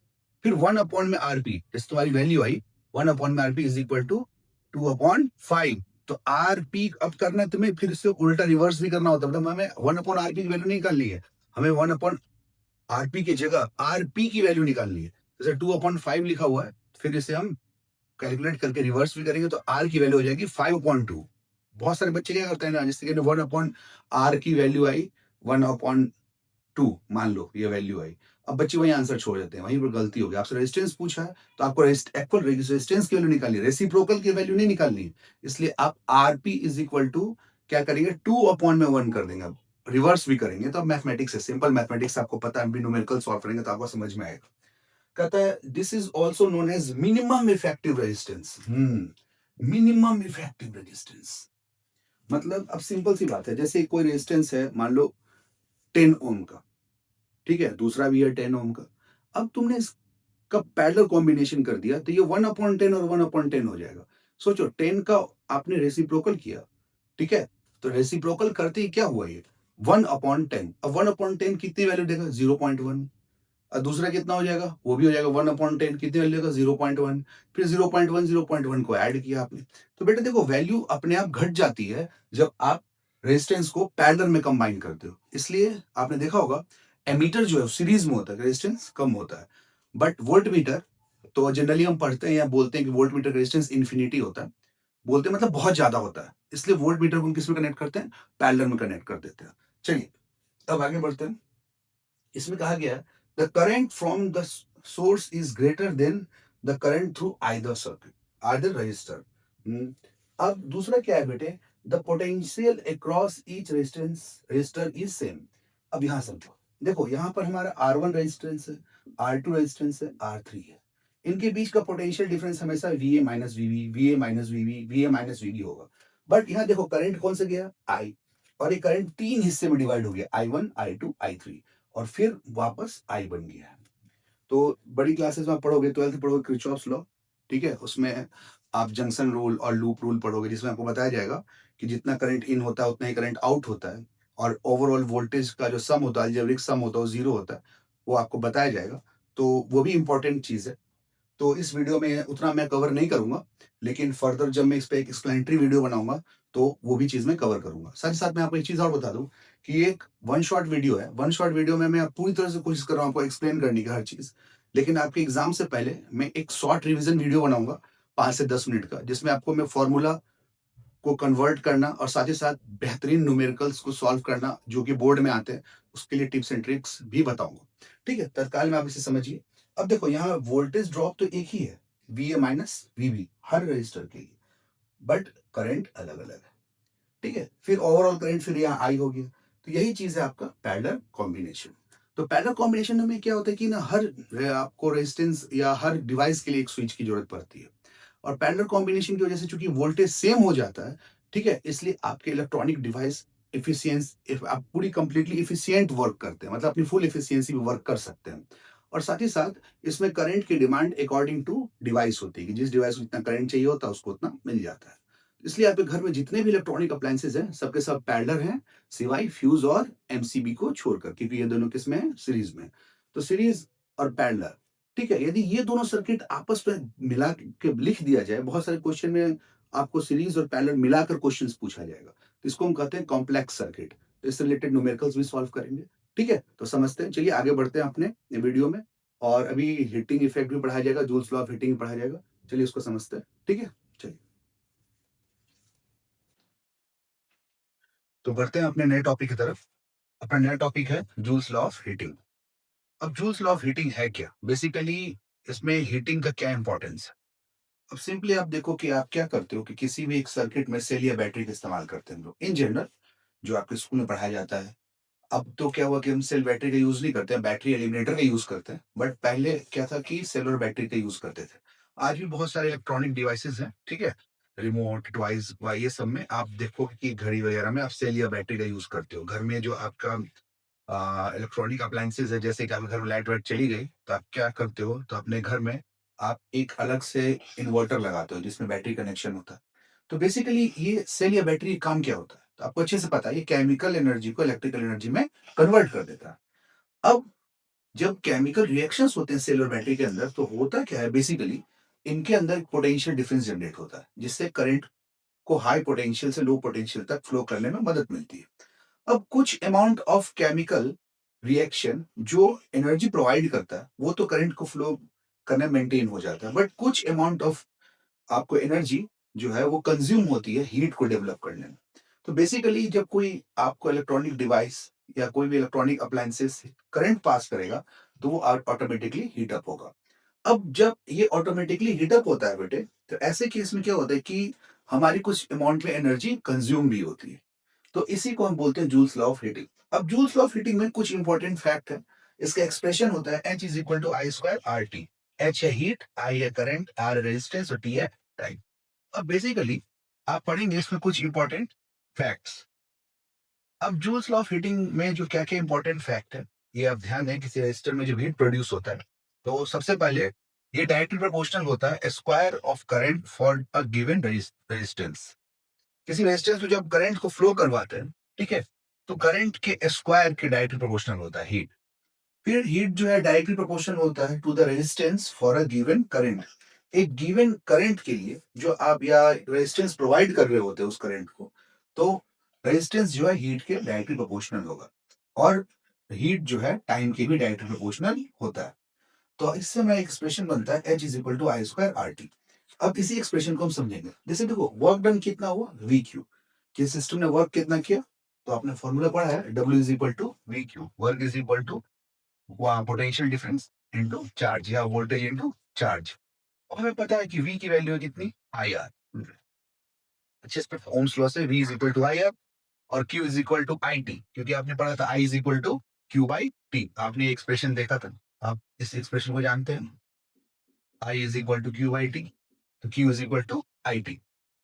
फिर 1 अपॉन में आरपी, जैसे तुम्हारी वैल्यू आई 1 अपॉन में आरपी इज इक्वल टू 2/5। तो आरपी अब करना है तुम्हें, फिर इससे उल्टा रिवर्स भी करना होता है। मतलब हमें 1/RP की वैल्यू नहीं निकालनी है, हमें 1/RP की जगह आरपी की वैल्यू निकालनी है। जैसे 2/5 लिखा हुआ है, फिर इसे हम कैलकुलेट करके रिवर्स भी करेंगे, तो आर की वैल्यू हो जाएगी 5/2। बहुत सारे बच्चे क्या करते हैं ना, जैसे कि 1/R की वैल्यू आई 1/2, मान लो ये वैल्यू आई, अब बच्चे वही आंसर छोड़ देते हैं, वहीं पर गलती होगी। आपसे रेजिस्टेंस पूछा है, तो आपको एक्चुअल रेजिस्टेंस की वैल्यू निकालनी है, रेसिप्रोकल की वैल्यू नहीं निकालनी है। इसलिए आप आरपी इज इक्वल टू क्या करेंगे, 2/1 कर देंगे। अब रिवर्स भी करेंगे, तो अब मैथमेटिक्स है, सिंपल मैथमेटिक्स आपको पता है, न्यूमेरिकल सॉल्व करेंगे तो आपको समझ में आएगा। कहता है this is also known as minimum effective resistance. Minimum effective resistance मतलब, अब सिंपल सी बात है, जैसे कोई रेजिस्टेंस है, मान लो 10 ओम का, ठीक है, दूसरा भी है 10 ओम का। अब तुमने इसका पैरेलल कॉम्बिनेशन कर दिया, तो ये 1/10 और 1/10 हो जाएगा। सोचो, 10 का आपने रेसिप्रोकल किया, ठीक है, तो रेसिप्रोकल करते ही क्या हुआ, ये 1/10। अब 1/10 कितनी वैल्यू देगा, 0.1। और दूसरा कितना हो जाएगा, वो भी हो जाएगा 1/10, कितनी वैल्यू देगा, 0.1। फिर 0.1 को ऐड किया आपने, तो बेटा देखो, वैल्यू अपने आप घट जाती है जब आप रेजिस्टेंस को पैरेलल में कंबाइन करते हो। इसलिए आपने देखा होगा, एमीटर जो है सीरीज में होता है, रेजिस्टेंस कम होता है। बट वोल्ट मीटर, तो जनरली हम पढ़ते हैं या बोलते हैं कि वोल्ट मीटर रेजिस्टेंस इन्फिनिटी होता है। बोलते हैं मतलब बहुत ज्यादा होता है, इसलिए वोल्ट मीटर को हम किस में कनेक्ट करते हैं, पैरेलल में कनेक्ट कर देते हैं। चलिए, अब आगे बढ़ते हैं। इसमें कहा गया है, the current from the source is greater than the current through either circuit, either register. अब दूसरा क्या है बेटे, the potential across each resistor is same. अब यहां समझो, देखो यहाँ पर हमारा R1 रेजिस्टेंस है, R2 रेजिस्टेंस है, R3 है। इनके बीच का पोटेंशियल डिफरेंस हमेशा VA minus VB, VA minus VB, VA minus VB होगा। बट यहाँ देखो, करंट कौन सा गया, I, और ये करंट तीन हिस्से में डिवाइड हो गया, I1, I2, I3, और फिर वापस आई बन गया है। तो बड़ी क्लासेस में आप पढ़ोगे, 12th में पढ़ोगे किरचॉफ्स लॉ, ठीक है, उसमें आप जंक्शन रूल और लूप रूल पढ़ोगे, जिसमें आपको बताया जाएगा कि जितना करंट इन होता है उतना ही करंट आउट होता है, और ओवरऑल वोल्टेज का जो सम होता है, अलजेब्रिक सम होता है, वो 0 होता है, वो आपको बताया जाएगा। तो वो भी इम्पोर्टेंट चीज़ है। तो इस वीडियो में उतना मैं कवर नहीं करूँगा, लेकिन फर्दर जब मैं इस पे एक एक्सप्लेनेटरी वीडियो बनाऊँगा, तो वो भी चीज़ मैं कवर करूँगा। साथ ही साथ मैं आपको एक चीज़ और बता दूँ कि ये एक वन शॉट वीडियो है। वन शॉट वीडियो में मैं पूरी तरह से कोशिश कर रहा हूँ आपको एक्सप्लेन करने की हर चीज़। लेकिन आपके एग्ज़ाम से पहले मैं एक शॉर्ट रिवीजन वीडियो बनाऊँगा 5 से 10 मिनट का, जिसमें आपको मैं फ़ॉर्मूला को कन्वर्ट करना और साथ ही साथ बेहतरीन न्यूमेरिकल्स को सॉल्व करना जो कि बोर्ड में आते हैं, उसके लिए टिप्स एंड ट्रिक्स भी बताऊँगा। ठीक है? तत्काल में आप इसे समझिए। अब देखो यहाँ वोल्टेज ड्रॉप तो एक ही है, वीए माइनस वीबी हर रजिस्टर के लिए, बट करंट अलग-अलग है। ठीक है? फिर ओवरऑल करंट फिर यहाँ आई हो गया। तो यही चीज़ है आपका पैरेलल कॉम्बिनेशन। तो पैरेलल कॉम्बिनेशन में क्या होता है कि ना हर आपको रेजिस्टेंस या हर डिवाइस के लिए एक स्विच की ज़रूरत पड़ती है। और पैरेलल कॉम्बिनेशन की वजह से चूंकि वोल्टेज सेम हो जाता है, ठीक है, इसलिए आपके इलेक्ट्रॉनिक डिवाइस इफिशियंस आप पूरी कंप्लीटली इफिशिएंट वर्क करते हैं, मतलब अपनी फुल इफिशियंसी में वर्क कर सकते हैं। और साथ ही साथ इसमें करंट की डिमांड अकॉर्डिंग टू डिवाइस होती है कि जिस डिवाइस को जितना करंट चाहिए होता है उसको उतना मिल जाता है। इसलिए आपके घर में जितने भी इलेक्ट्रॉनिक अप्लायंसेज हैं सबके सब पैरेलल हैं, सिवाय फ्यूज और एमसीबी को छोड़कर, क्योंकि ये दोनों किस में है, सीरीज में। तो सीरीज और पैरेलल, ठीक है, यदि ये दोनों सर्किट आपस में मिला के लिख दिया जाए, बहुत सारे क्वेश्चन में आपको सीरीज और पैरेलल मिलाकर क्वेश्चंस पूछा जाएगा, तो इसको हम कहते हैं कॉम्प्लेक्स सर्किट। तो इससे रिलेटेड न्यूमेरिकल्स भी सॉल्व करेंगे। ठीक है, तो समझते हैं, चलिए आगे बढ़ते हैं अपने वीडियो में। और अभी हीटिंग इफेक्ट भी पढ़ाया जाएगा, जूल्स लॉ ऑफ हीटिंग भी पढ़ाया जाएगा। चलिए उसको समझते हैं। ठीक है, चलिए तो बढ़ते हैं अपने नए टॉपिक की तरफ। अपना नया टॉपिक है जूल्स लॉ ऑफ हीटिंग। अब जूल्स लॉ ऑफ हीटिंग है क्या बेसिकली, इसमें हीटिंग का क्या इंपॉर्टेंस है। अब सिंपली आप देखो कि आप क्या करते हो कि किसी भी एक सर्किट में सेल या बैटरी का इस्तेमाल करते हैं हम लोग इन जनरल, जो आपके स्कूल में पढ़ाया जाता है। अब तो क्या हुआ कि हम सेल बैटरी का यूज नहीं करते हैं, बैटरी एलिमिनेटर का यूज करते हैं, बट पहले क्या था कि सेल और बैटरी का यूज करते थे। आज भी बहुत सारे इलेक्ट्रॉनिक डिवाइसेस हैं, ठीक है, रिमोट डिवाइस ये सब में आप देखो कि घड़ी वगैरह में आप सेल या बैटरी का यूज करते हो। घर में जो आपका इलेक्ट्रॉनिक अप्लायंसेस है, जैसे कि आपके घर में लाइट वाइट चली गई तो आप क्या करते हो, तो अपने घर में आप एक अलग से इन्वर्टर लगाते हो जिसमें बैटरी कनेक्शन होता है। तो बेसिकली ये सेल या बैटरी का काम क्या होता है, तो आपको अच्छे से पता है, ये केमिकल एनर्जी को इलेक्ट्रिकल एनर्जी में कन्वर्ट कर देता है। अब जब केमिकल रिएक्शंस होते हैं सेल और बैटरी के अंदर, तो होता क्या है बेसिकली, इनके अंदर पोटेंशियल डिफरेंस जनरेट होता है, जिससे करंट को हाई पोटेंशियल से लो पोटेंशियल तक फ्लो करने में मदद मिलती है। अब कुछ अमाउंट ऑफ केमिकल रिएक्शन जो एनर्जी प्रोवाइड करता है, वो तो करंट को फ्लो करने मेंटेन हो जाता है, बट कुछ अमाउंट ऑफ आपको एनर्जी जो है वो कंज्यूम होती है हीट को डेवलप करने में। तो बेसिकली जब कोई आपको इलेक्ट्रॉनिक डिवाइस या कोई भी इलेक्ट्रॉनिक अप्लायंसेस करंट पास करेगा, तो वो ऑटोमेटिकली हीट अप होगा। अब जब ये ऑटोमेटिकली हीट अप होता है बेटे, तो ऐसे केस में क्या होता है कि हमारी कुछ अमाउंट में एनर्जी कंज्यूम भी होती है। तो इसी को हम बोलते हैं जूल्स लॉ ऑफ हीटिंग। अब जूल्स लॉ ऑफ हीटिंग में कुछ इंपॉर्टेंट फैक्ट है। इसका एक्सप्रेशन होता है H is equal to I square R T. H है हीट, आई है करंट, आर है रेजिस्टेंस और टी है टाइम। अब बेसिकली आप पढ़ेंगे इसमें कुछ इंपॉर्टेंट फैक्ट्स। अब जूल्स लॉ ऑफ हीटिंग में जो क्या क्या इंपॉर्टेंट फैक्ट है, ये आप ध्यान दें, किसी रेजिस्टर में जब हीट प्रोड्यूस होता है, तो सबसे पहले ये डायरेक्टली प्रोपोर्शनल होता है square of current for a given resistance. किसी रेजिस्टेंस में जब करंट को फ्लो करवाते हैं, ठीक है, तो करंट के स्क्वायर के डायरेक्टली प्रोपोर्शनल होता है हीट। फिर हीट जो है डायरेक्टली प्रोपोर्शनल होता है to the resistance for a given current. एक गिवन करंट के लिए जो आप या रेजिस्टेंस प्रोवाइड कर रहे होते हैं उस करंट को, तो रेजिस्टेंस जो है हीट के डायरेक्टली प्रोपोर्शनल होगा। और हीट जो है टाइम के भी डायरेक्टली प्रोपोर्शनल होता है। तो इससे हमारा एक्सप्रेशन बनता है H is equal to I square R T. अब इसी एक्सप्रेशन को हम समझेंगे। जैसे देखो वर्क डन कितना हुआ, वी क्यू, कि सिस्टम ने वर्क कितना किया, तो आपने फॉर्मूला पढ़ा है W is equal to V Q, work is equal to वहाँ पोटेंशियल डिफरेंस इनटू चार्ज या वोल्टेज इनटू चार्ज। और हमें पता है कि V की वैल्यू है कितनी, आई आर। अच्छे से ओम्स लॉ से V is equal to I R और Q is equal to I T, क्योंकि आपने पढ़ा था I is equal to Q by T, आपने एक्सप्रेशन देखा था। आप इस एक्सप्रेशन को जानते हैं, I is equal to Q by T, तो Q is equal to I T.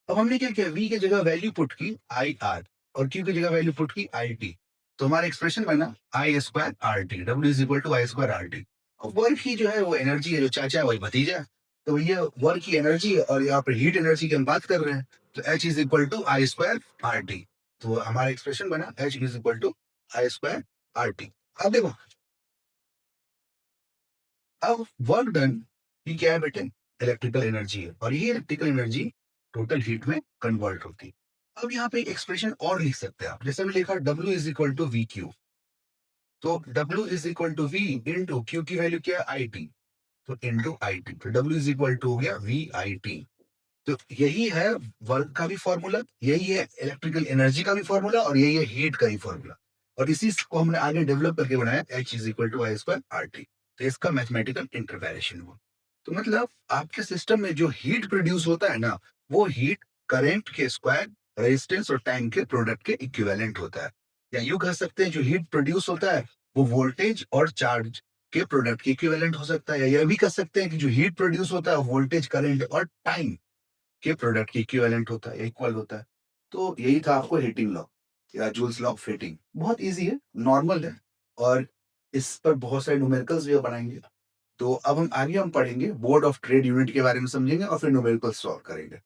अब हमने क्या किया, V की जगह वैल्यू पुट की आई आर और Q की जगह वैल्यू पुट की आई टी। तो हमारा एक्सप्रेशन बना I square R T, W is equal to I square R T. अब वर्क की जो है वो एनर्जी है, जो चाचा है वही भतीजा है। तो ये वर्क की एनर्जी है और यहाँ पर हीट एनर्जी की हम बात कर रहे हैं, तो H is equal to I square R T. तो हमारा एक्सप्रेशन बना H is equal to I square R T. अब देखो, अब वर्क डन ये क्या है बेटे, इलेक्ट्रिकल एनर्जी है, और ये इलेक्ट्रिकल एनर्जी टोटल हीट में कन्वर्ट होती है। अब यहाँ पे एक एक्सप्रेशन और लिख सकते हैं आप, जैसे हमने लिखा W is equal to V Q, तो W is equal to V into Q की वैल्यू क्या है आई टी, तो इंटू आई टी, तो W इज इक्वल टू हो गया वी आई टी। तो यही है वर्क का भी फॉर्मूला, यही है इलेक्ट्रिकल एनर्जी का भी फॉर्मूला, और यही है हीट का भी फॉर्मूला, और इसी को हमने आगे डेवलप करके बनाया H is equal to I square R T. तो इसका मैथमेटिकल इंटरवेलेशन हुआ। तो मतलब आपके सिस्टम में जो हीट प्रोड्यूस होता है ना, वो हीट करंट के स्क्वायर, रेजिस्टेंस और टाइम के प्रोडक्ट के इक्विवेलेंट होता है। या यूं कह सकते हैं जो हीट प्रोड्यूस होता है वो वोल्टेज और चार्ज के प्रोडक्ट के इक्विवेलेंट हो सकता है, या यह भी कह सकते हैं कि जो हीट प्रोड्यूस होता है वोल्टेज, करंट और टाइम के प्रोडक्ट के इक्विवेलेंट होता है, इक्वल होता है। तो यही था आपको हीटिंग लॉ या जूल्स लॉ ऑफ हीटिंग। बहुत ईज़ी है, नॉर्मल है, और इस पर बहुत सारे न्यूमेरिकल्स भी बनाएँगे। तो अब हम आगे पढ़ेंगे बोर्ड ऑफ ट्रेड यूनिट के बारे में समझेंगे और फिर न्यूमेरिकल्स सॉल्व करेंगे।